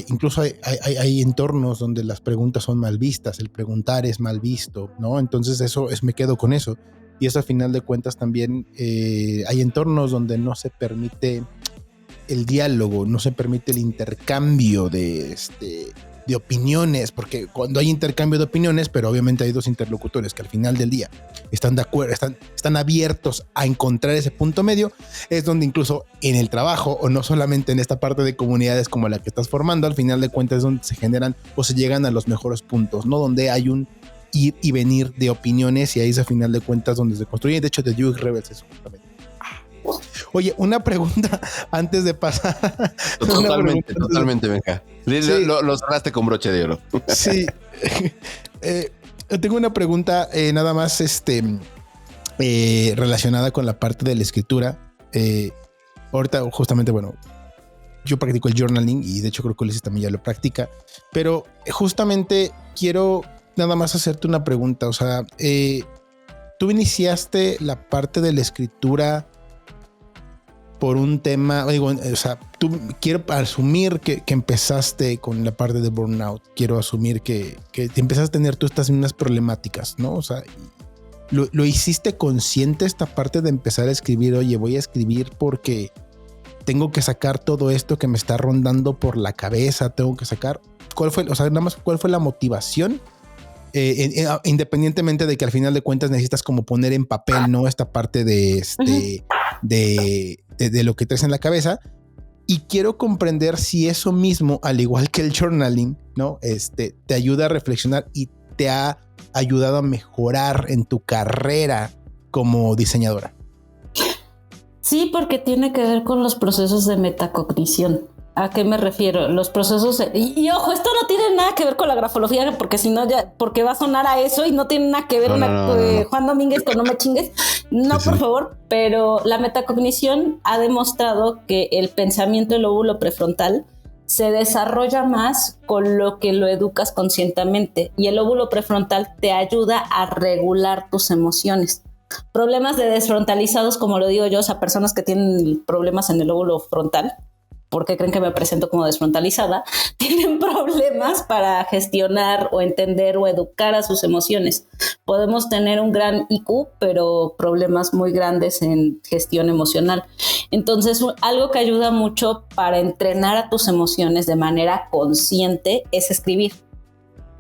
Incluso hay entornos donde las preguntas son mal vistas, el preguntar es mal visto, ¿no? Entonces me quedo con eso. Y eso al final de cuentas también hay entornos donde no se permite el diálogo, no se permite el intercambio de opiniones, porque cuando hay intercambio de opiniones, pero obviamente hay dos interlocutores que al final del día están de acuerdo, están abiertos a encontrar ese punto medio, es donde incluso en el trabajo, o no solamente en esta parte de comunidades como la que estás formando, al final de cuentas es donde se generan o se llegan a los mejores puntos, ¿no? Donde hay un ir y venir de opiniones y ahí es al final de cuentas donde se construye. De hecho, de UX Rebels es justamente. Oye, una pregunta antes de pasar.
Totalmente, venga. Sí. Lo cerraste con broche de oro.
Sí. Tengo una pregunta nada más relacionada con la parte de la escritura. Ahorita, justamente, bueno, yo practico el journaling y de hecho creo que Ulises también ya lo practica. Pero justamente quiero nada más hacerte una pregunta. O sea, tú iniciaste la parte de la escritura por un tema, o sea, quiero asumir que empezaste con la parte de burnout, quiero asumir que te empezaste a tener tú estas mismas problemáticas, ¿no? O sea, ¿lo hiciste consciente esta parte de empezar a escribir? Oye, voy a escribir porque tengo que sacar todo esto que me está rondando por la cabeza, tengo que sacar. ¿Cuál fue la motivación? Independientemente de que al final de cuentas necesitas como poner en papel, ¿no? Esta parte de lo que traes en la cabeza, Y quiero comprender si eso mismo, al igual que el journaling, ¿no? Te ayuda a reflexionar y te ha ayudado a mejorar en tu carrera como diseñadora.
Sí, porque tiene que ver con los procesos de metacognición. ¿A qué me refiero? Los procesos y ojo, esto no tiene nada que ver con la grafología, porque si no ya, porque va a sonar a eso y no tiene nada que ver Juan Domínguez con No me chingues. No, sí, por favor. Pero la metacognición ha demostrado que el pensamiento del lóbulo prefrontal se desarrolla más con lo que lo educas conscientemente, y el lóbulo prefrontal te ayuda a regular tus emociones. Problemas de desfrontalizados, como lo digo yo, o sea, personas que tienen problemas en el lóbulo frontal, porque creen que me presento como desfrontalizada, tienen problemas para gestionar o entender o educar a sus emociones. Podemos tener un gran IQ, pero problemas muy grandes en gestión emocional. Entonces, algo que ayuda mucho para entrenar a tus emociones de manera consciente es escribir,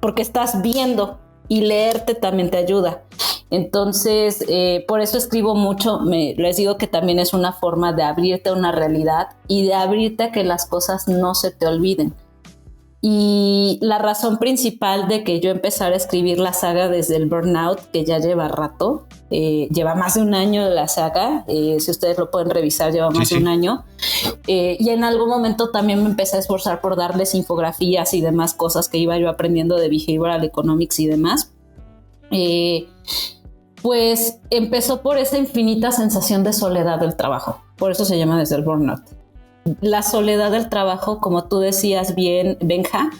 porque estás viendo, y leerte también te ayuda. Entonces, por eso escribo mucho. Les digo que también es una forma de abrirte a una realidad y de abrirte a que las cosas no se te olviden. Y la razón principal de que yo empezara a escribir la saga desde el burnout, que ya lleva rato, lleva más de un año la saga, si ustedes lo pueden revisar, lleva más de un año, y en algún momento también me empecé a esforzar por darles infografías y demás cosas que iba yo aprendiendo de behavioral economics y demás. Pues empezó por esa infinita sensación de soledad del trabajo, por eso se llama desde el burnout. La soledad del trabajo, como tú decías bien, Benja,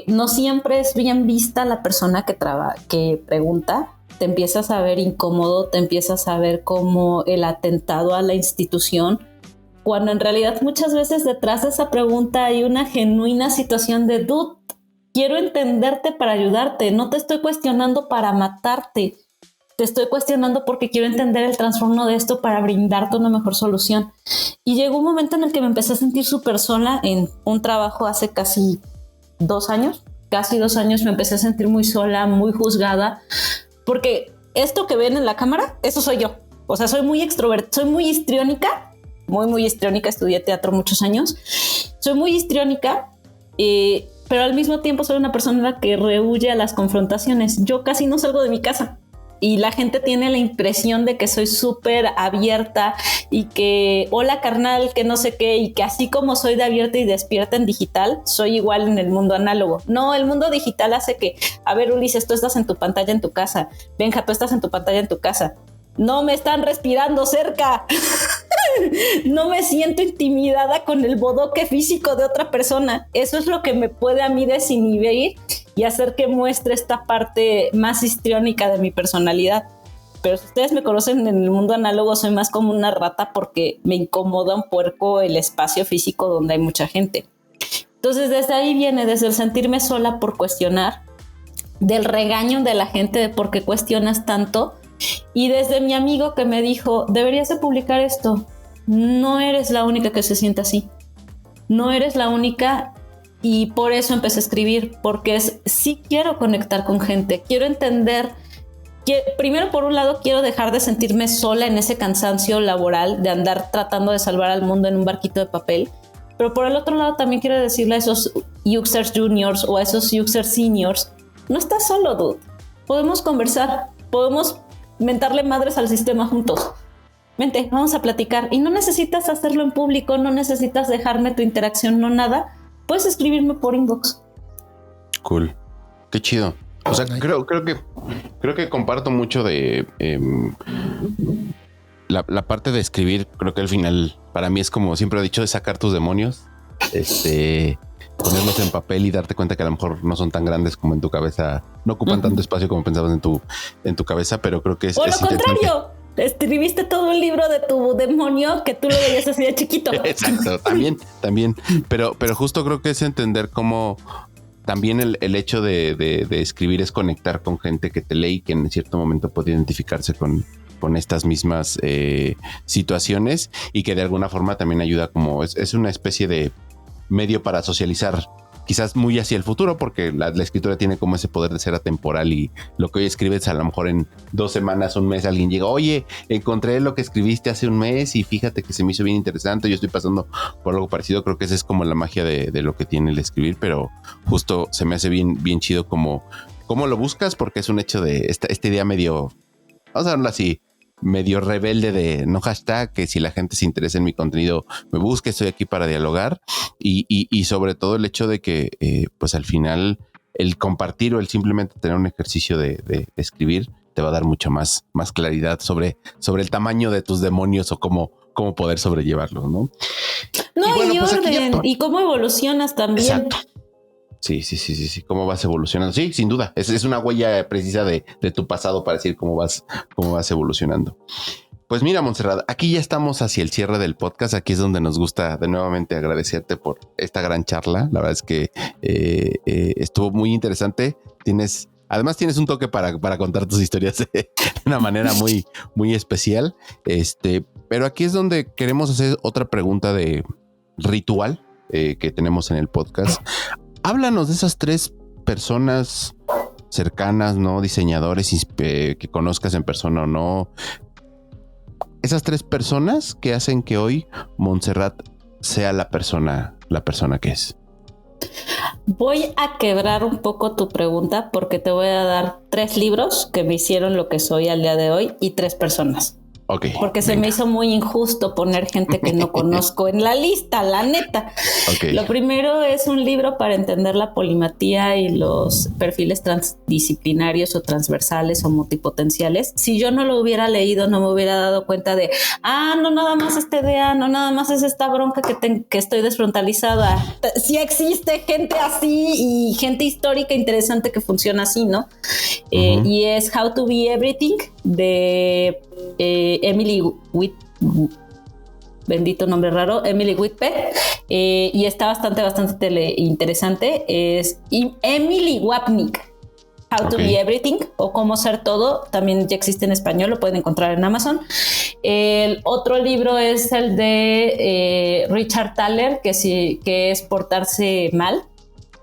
no siempre es bien vista la persona que pregunta. Te empiezas a ver incómodo, te empiezas a ver como el atentado a la institución, cuando en realidad muchas veces detrás de esa pregunta hay una genuina situación de dude, quiero entenderte para ayudarte, no te estoy cuestionando para matarte, te estoy cuestionando porque quiero entender el trastorno de esto para brindarte una mejor solución. Y llegó un momento en el que me empecé a sentir súper sola en un trabajo hace casi 2 años. Casi 2 años me empecé a sentir muy sola, muy juzgada, porque esto que ven en la cámara, eso soy yo. O sea, soy muy extrovertida, soy muy histriónica, muy histriónica, estudié teatro muchos años. Soy muy histriónica, pero al mismo tiempo soy una persona que rehúye a las confrontaciones. Yo casi no salgo de mi casa. Y la gente tiene la impresión de que soy súper abierta y que hola carnal, que no sé qué, y que así como soy de abierta y despierta en digital, soy igual en el mundo análogo. No, el mundo digital hace que, a ver Ulises, tú estás en tu pantalla en tu casa, Benja, tú estás en tu pantalla en tu casa, no me están respirando cerca. No me siento intimidada con el bodoque físico de otra persona. Eso es lo que me puede a mí desinhibir y hacer que muestre esta parte más histriónica de mi personalidad. Pero si ustedes me conocen en el mundo análogo, soy más como una rata porque me incomoda un puerco el espacio físico donde hay mucha gente. Entonces desde ahí viene, desde el sentirme sola por cuestionar, del regaño de la gente de por qué cuestionas tanto, y desde mi amigo que me dijo, deberías de publicar esto, no eres la única que se siente así, no eres la única. Y por eso empecé a escribir, porque sí quiero conectar con gente, quiero entender, primero por un lado quiero dejar de sentirme sola en ese cansancio laboral de andar tratando de salvar al mundo en un barquito de papel, pero por el otro lado también quiero decirle a esos Users Juniors o a esos Users Seniors, no estás solo, dude, podemos conversar, podemos mentarle madres al sistema juntos. Vente, vamos a platicar, y no necesitas hacerlo en público, no necesitas dejarme tu interacción, no nada. Puedes escribirme por inbox.
Cool. Qué chido. O sea, creo que comparto mucho de la parte de escribir. Creo que al final para mí es como siempre he dicho, de sacar tus demonios, ponerlos en papel y darte cuenta que a lo mejor no son tan grandes como en tu cabeza, no ocupan tanto espacio como pensabas en tu cabeza, pero creo que es...
O lo contrario, escribiste todo un libro de tu demonio que tú lo veías así de chiquito.
Exacto, también. Pero justo creo que es entender cómo también el hecho de escribir es conectar con gente que te lee y que en cierto momento puede identificarse con estas mismas situaciones, y que de alguna forma también ayuda, como es una especie de medio para socializar quizás muy hacia el futuro, porque la escritura tiene como ese poder de ser atemporal, y lo que hoy escribes a lo mejor en 2 semanas, un mes, alguien llega, oye, encontré lo que escribiste hace un mes y fíjate que se me hizo bien interesante, yo estoy pasando por algo parecido. Creo que esa es como la magia de lo que tiene el escribir, pero justo se me hace bien chido como lo buscas, porque es un hecho de esta idea medio, vamos a hablarlo así, medio rebelde de no hashtag, que si la gente se interesa en mi contenido me busque, estoy aquí para dialogar, y sobre todo el hecho de que pues al final el compartir o el simplemente tener un ejercicio de escribir te va a dar mucho más claridad sobre el tamaño de tus demonios o cómo poder sobrellevarlos, ¿no?
No,
bueno,
y
pues
orden, y cómo evolucionas también.
Exacto. Sí, cómo vas evolucionando. Sí, sin duda, es una huella precisa de tu pasado para decir cómo vas evolucionando. Pues mira, Montserrat, aquí ya estamos hacia el cierre del podcast. Aquí es donde nos gusta de nuevamente agradecerte por esta gran charla. La verdad es que estuvo muy interesante. Además tienes un toque para contar tus historias de una manera muy especial. Pero aquí es donde queremos hacer otra pregunta de ritual que tenemos en el podcast. Háblanos de esas 3 personas cercanas, ¿no? Diseñadores que conozcas en persona o no. Esas 3 personas que hacen que hoy Montserrat sea la persona que es.
Voy a quebrar un poco tu pregunta porque te voy a dar 3 libros que me hicieron lo que soy al día de hoy y 3 personas.
Okay,
porque se me hizo muy injusto poner gente que no conozco en la lista, la neta. Okay. Lo primero es un libro para entender la polimatía y los perfiles transdisciplinarios o transversales o multipotenciales. Si yo no lo hubiera leído, no me hubiera dado cuenta de, no nada más este DA, no nada más es esta bronca que estoy desfrontalizada. Sí existe gente así y gente histórica interesante que funciona así, ¿no? Y es How to Be Everything de Emily bendito nombre raro, Emily Whitpet, y está bastante interesante. Es Emily Wapnick, How to Be Everything o Cómo Ser Todo, también ya existe en español, lo pueden encontrar en Amazon. El otro libro es el de Richard Thaler, que es Portarse Mal.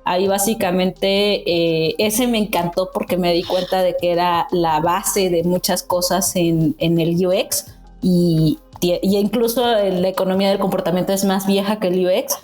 Ahí básicamente ese me encantó porque me di cuenta de que era la base de muchas cosas en el UX y incluso la economía del comportamiento es más vieja que el UX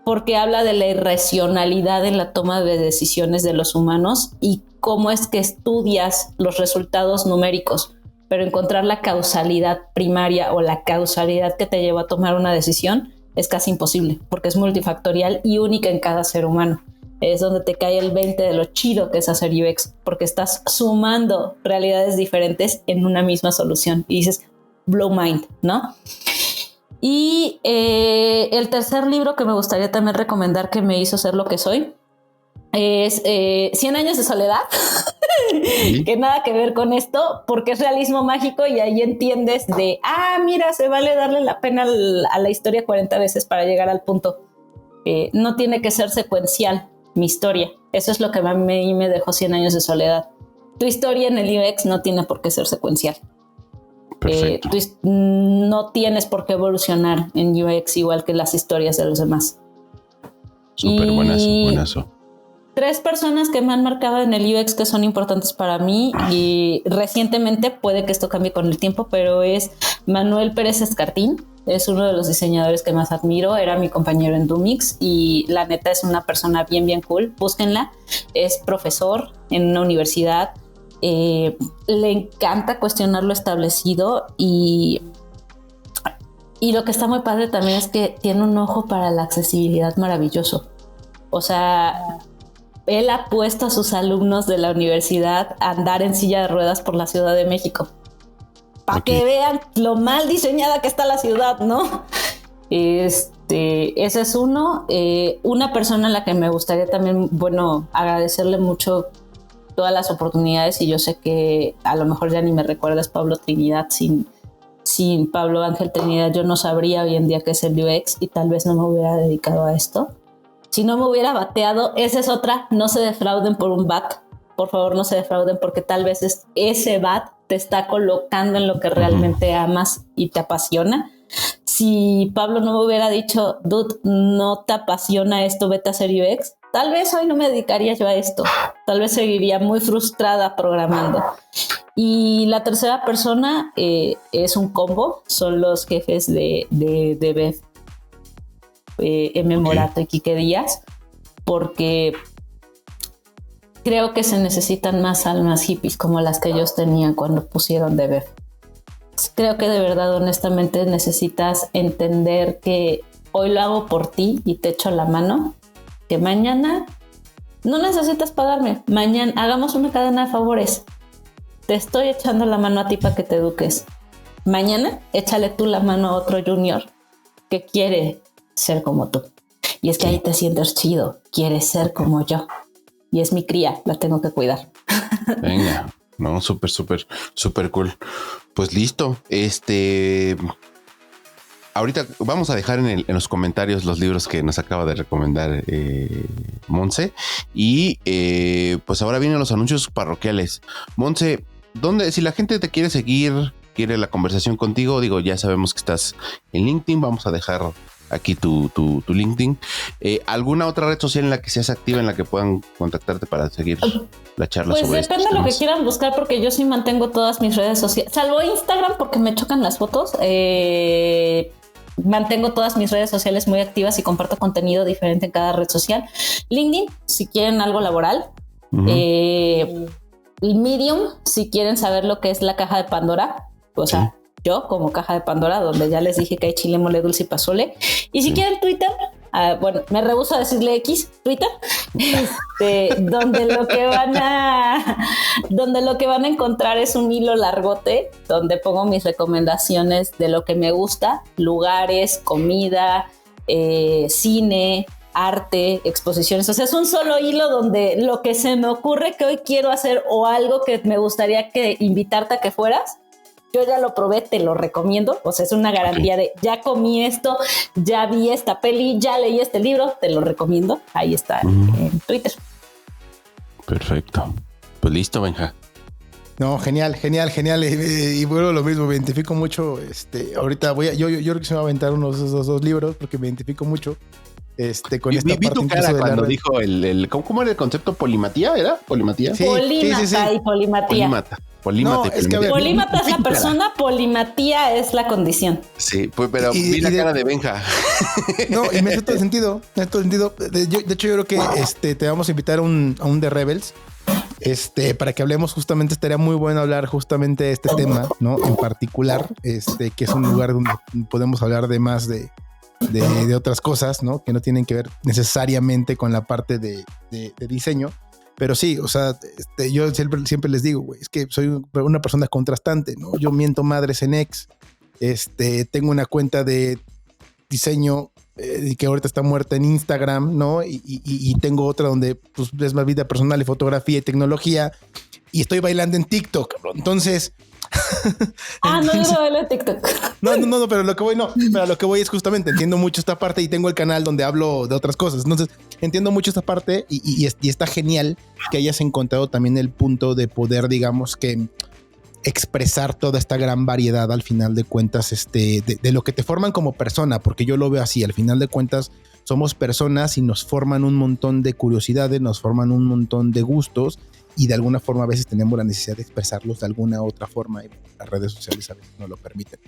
porque habla de la irracionalidad en la toma de decisiones de los humanos y cómo es que estudias los resultados numéricos, pero encontrar la causalidad primaria o la causalidad que te lleva a tomar una decisión es casi imposible porque es multifactorial y única en cada ser humano. Es donde te cae el 20 de lo chido que es hacer UX, porque estás sumando realidades diferentes en una misma solución y dices, blow mind, ¿no? Y el tercer libro que me gustaría también recomendar que me hizo ser lo que soy es 100 años de soledad. ¿Sí? Que nada que ver con esto porque es realismo mágico y ahí entiendes de mira, se vale darle la pena a la historia 40 veces para llegar al punto. No tiene que ser secuencial mi historia. Eso es lo que a mí me dejó 100 años de soledad. Tu historia en el UX no tiene por qué ser secuencial. No tienes por qué evolucionar en UX igual que las historias de los demás.
Súper buenazo.
3 personas que me han marcado en el UX que son importantes para mí y recientemente puede que esto cambie con el tiempo, pero es Manuel Pérez Escartín, es uno de los diseñadores que más admiro, era mi compañero en Dumix y la neta es una persona bien cool, búsquenla, es profesor en una universidad, le encanta cuestionar lo establecido y lo que está muy padre también es que tiene un ojo para la accesibilidad maravilloso, o sea... Él ha puesto a sus alumnos de la universidad a andar en silla de ruedas por la Ciudad de México. Para que vean lo mal diseñada que está la ciudad, ¿no? Ese es uno. Una persona a la que me gustaría también, agradecerle mucho todas las oportunidades y yo sé que a lo mejor ya ni me recuerdas Pablo Trinidad. Sin Pablo Ángel Trinidad yo no sabría hoy en día qué es el UX y tal vez no me hubiera dedicado a esto. Si no me hubiera bateado, esa es otra, no se defrauden por un bat, por favor no se defrauden porque tal vez ese bat te está colocando en lo que realmente amas y te apasiona. si Pablo no me hubiera dicho, dude, no te apasiona esto, vete a hacer UX, tal vez hoy no me dedicaría yo a esto. Tal vez seguiría muy frustrada programando. Y la tercera persona es un combo, son los jefes de Bev, M. Morato y Quique Díaz, porque creo que se necesitan más almas hippies como las que ellos tenían cuando pusieron de Bev. Creo que de verdad, honestamente, necesitas entender que hoy lo hago por ti y te echo la mano, que mañana no necesitas pagarme, mañana hagamos una cadena de favores. Te estoy echando la mano a ti para que te eduques. Mañana échale tú la mano a otro junior que quiere ser como tú. Y es que ahí te sientes chido, quieres ser como yo. Y es mi cría, la tengo que cuidar.
Venga, no, súper cool. Pues listo. Ahorita vamos a dejar en los comentarios los libros que nos acaba de recomendar Monse. Y pues ahora vienen los anuncios parroquiales. Monse, ¿dónde, si la gente te quiere seguir, quiere la conversación contigo? Digo, ya sabemos que estás en LinkedIn. Vamos a dejar aquí tu LinkedIn. ¿Alguna otra red social en la que seas activa, en la que puedan contactarte para seguir la charla
pues
sobre
esto? Pues depende de lo que quieran buscar, porque yo sí mantengo todas mis redes sociales, salvo Instagram porque me chocan las fotos. Mantengo todas mis redes sociales muy activas y comparto contenido diferente en cada red social. LinkedIn, si quieren algo laboral. Medium, si quieren saber lo que es la caja de Pandora. O sea, yo como caja de Pandora, donde ya les dije que hay chile, mole, dulce y pozole. Y si quieren Twitter, bueno, me rehúso a decirle X, Twitter, donde lo que van a encontrar es un hilo largote donde pongo mis recomendaciones de lo que me gusta, lugares, comida, cine, arte, exposiciones. O sea, es un solo hilo donde lo que se me ocurre que hoy quiero hacer o algo que me gustaría que invitarte a que fueras, yo ya lo probé, te lo recomiendo. O sea, es una garantía de ya comí esto, ya vi esta peli, ya leí este libro, te lo recomiendo. Ahí está en Twitter.
Perfecto. Pues listo, Benja.
No, genial. Y bueno, lo mismo, me identifico mucho. Ahorita yo creo que se me va a aventar unos esos dos libros porque me identifico mucho. Con esta
vi
parte
tu cara cuando
de
dijo ¿cómo era el concepto? ¿Polimatía? ¿Era? ¿Polimatía?
Sí,
Polímata
sí.
Y polimatía.
Polímata.
No, es que a ver,
polímata es la persona, polimatía es la condición.
Sí, pues, pero vi la cara de Benja.
No, y me hace todo el sentido. De hecho, yo creo que te vamos a invitar a un The Rebels. Para que hablemos justamente, estaría muy bueno hablar justamente de este tema, ¿no? En particular, que es un lugar donde podemos hablar de más de otras cosas, ¿no? Que no tienen que ver necesariamente con la parte de diseño. Pero sí, o sea, yo siempre les digo, güey, es que soy una persona contrastante, ¿no? Yo miento madres en X. Tengo una cuenta de diseño que ahorita está muerta en Instagram, ¿no? Y tengo otra donde pues, es más vida personal y fotografía y tecnología. Y estoy bailando en TikTok, cabrón. Entonces...
no, yo no bailo en TikTok.
No, pero lo que voy es justamente, entiendo mucho esta parte y tengo el canal donde hablo de otras cosas. Entonces, entiendo mucho esta parte y está genial que hayas encontrado también el punto de poder, digamos, que expresar toda esta gran variedad al final de cuentas, de lo que te forman como persona, porque yo lo veo así, al final de cuentas somos personas y nos forman un montón de curiosidades, nos forman un montón de gustos y de alguna forma a veces tenemos la necesidad de expresarlos de alguna otra forma y las redes sociales a veces no lo permiten.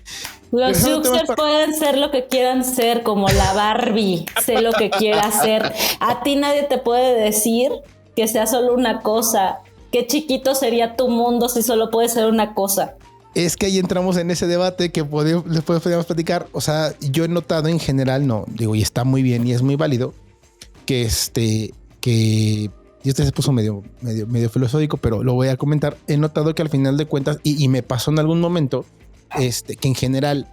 Los youtubers pueden ser lo que quieran ser, como la Barbie, sé lo que quiera ser. A ti nadie te puede decir que sea solo una cosa. Qué chiquito sería tu mundo si solo puede ser una cosa.
Es que ahí entramos en ese debate que después podríamos platicar. O sea, yo he notado en general, y está muy bien y es muy válido, que y se puso medio filosófico, pero lo voy a comentar. He notado que al final de cuentas, y me pasó en algún momento, que en general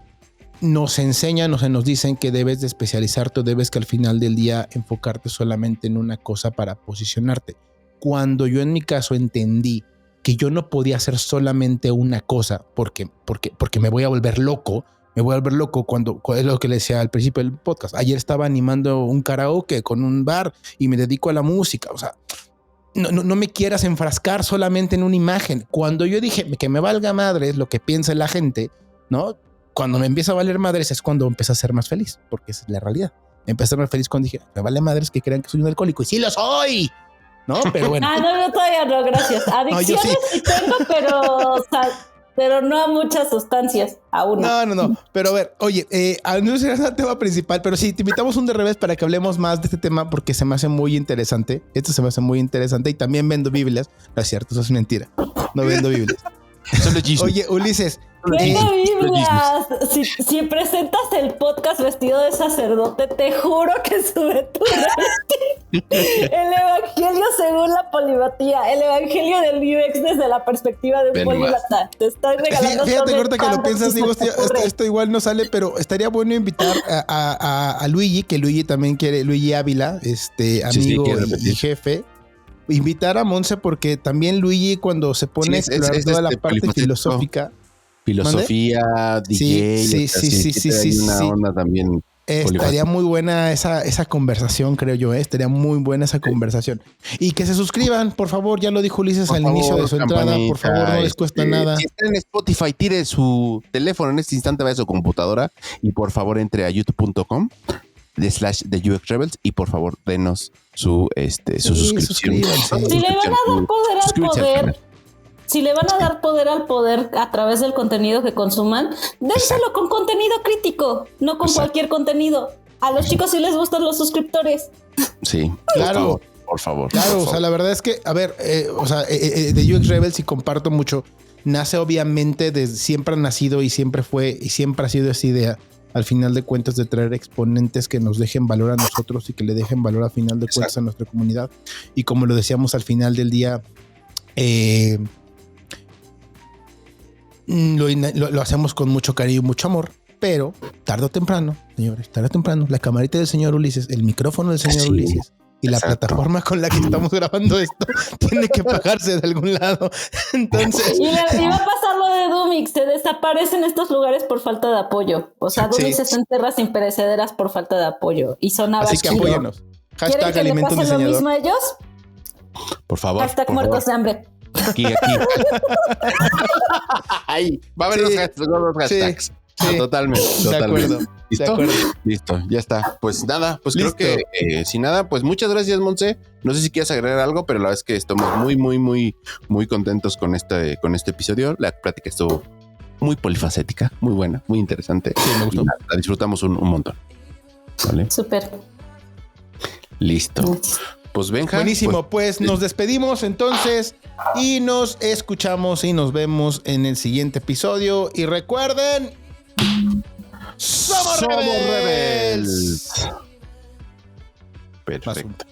nos enseñan o se nos dicen que debes de especializarte o debes que al final del día enfocarte solamente en una cosa para posicionarte. Cuando yo en mi caso entendí que yo no podía hacer solamente una cosa porque me voy a volver loco. Cuando es lo que le decía al principio del podcast. Ayer estaba animando un karaoke con un bar y me dedico a la música. O sea, no me quieras enfrascar solamente en una imagen. Cuando yo dije que me valga madre lo que piensa la gente, ¿no? cuando me empieza a valer madres es cuando empecé a ser más feliz, porque esa es la realidad. Empecé a ser más feliz cuando dije, me vale madres que crean que soy un alcohólico. Y sí lo soy, ¿no? Pero bueno.
No, todavía no, gracias. Adicciones sí tengo, pero no a muchas sustancias aún.
No. Pero a ver, oye, no será el tema principal, pero sí, te invitamos un de revés para que hablemos más de este tema porque se me hace muy interesante. Esto se me hace muy interesante y también vendo Biblias. No es cierto, eso es mentira. No vendo Biblias. Oye, Ulises.
Vendo Biblias. Si presentas el podcast vestido de sacerdote, te juro que sube tu rating. El evangelio según la polimatía, el evangelio del UX desde la perspectiva de un polímata. Te estoy regalando.
Fíjate, ahorita que lo piensas, digo, esto igual no sale, pero estaría bueno invitar a Luigi, que Luigi también quiere, Luigi Ávila, amigo y jefe. Invitar a Monse porque también Luigi cuando se pone a explorar toda la parte filosófica.
Filosofía, DJ.
Sí.
Una onda también.
Estaría muy buena esa conversación, creo yo. Estaría muy buena esa conversación. Y que se suscriban, por favor. Ya lo dijo Ulises al inicio de su entrada. Por favor, no les cuesta nada.
Si está en Spotify, tire su teléfono en este instante, vaya a su computadora y por favor entre a youtube.com/The UX Rebels y por favor denos su suscripción.
Si le van a dar poder al poder, si le van a dar poder al poder a través del contenido que consuman, dénselo con contenido crítico, no con cualquier contenido. A los chicos sí les gustan los suscriptores.
Sí,
claro.
Por favor.
Claro, o sea, la verdad es que, a ver, de UX Rebels, y comparto mucho, nace obviamente siempre ha nacido y siempre fue y siempre ha sido esa idea. Al final de cuentas, de traer exponentes que nos dejen valor a nosotros y que le dejen valor al final de cuentas a nuestra comunidad. Y como lo decíamos al final del día, lo hacemos con mucho cariño y mucho amor, pero tarde o temprano, señores, la camarita del señor Ulises, el micrófono del señor Ulises y la plataforma con la que estamos grabando esto tiene que pagarse de algún lado. Entonces,
y va a pasar lo de Dumix, se desaparecen estos lugares por falta de apoyo. O sea, Dumix está en tierras imperecederas por falta de apoyo y son
así que apóyanos.
¿Quieren que le pase lo mismo a ellos?
Por favor.
Hashtag muertos de hambre.
Aquí. Ahí va a haber dos hashtags. Sí, totalmente.
De acuerdo.
Listo, ya está. Pues nada, pues listo. Creo que sin nada, pues muchas gracias, Monse. No sé si quieres agregar algo, pero la verdad es que estamos muy contentos con este episodio. La plática estuvo muy polifacética, muy buena, muy interesante.
Sí, me gustó.
La disfrutamos un montón. ¿Vale?
Súper.
Listo. Pues Benja.
Buenísimo, pues nos despedimos entonces y nos escuchamos y nos vemos en el siguiente episodio. Y recuerden, ¡Somos Rebels!
Perfecto.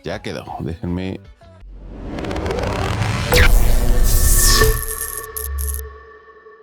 Ya quedó. Déjenme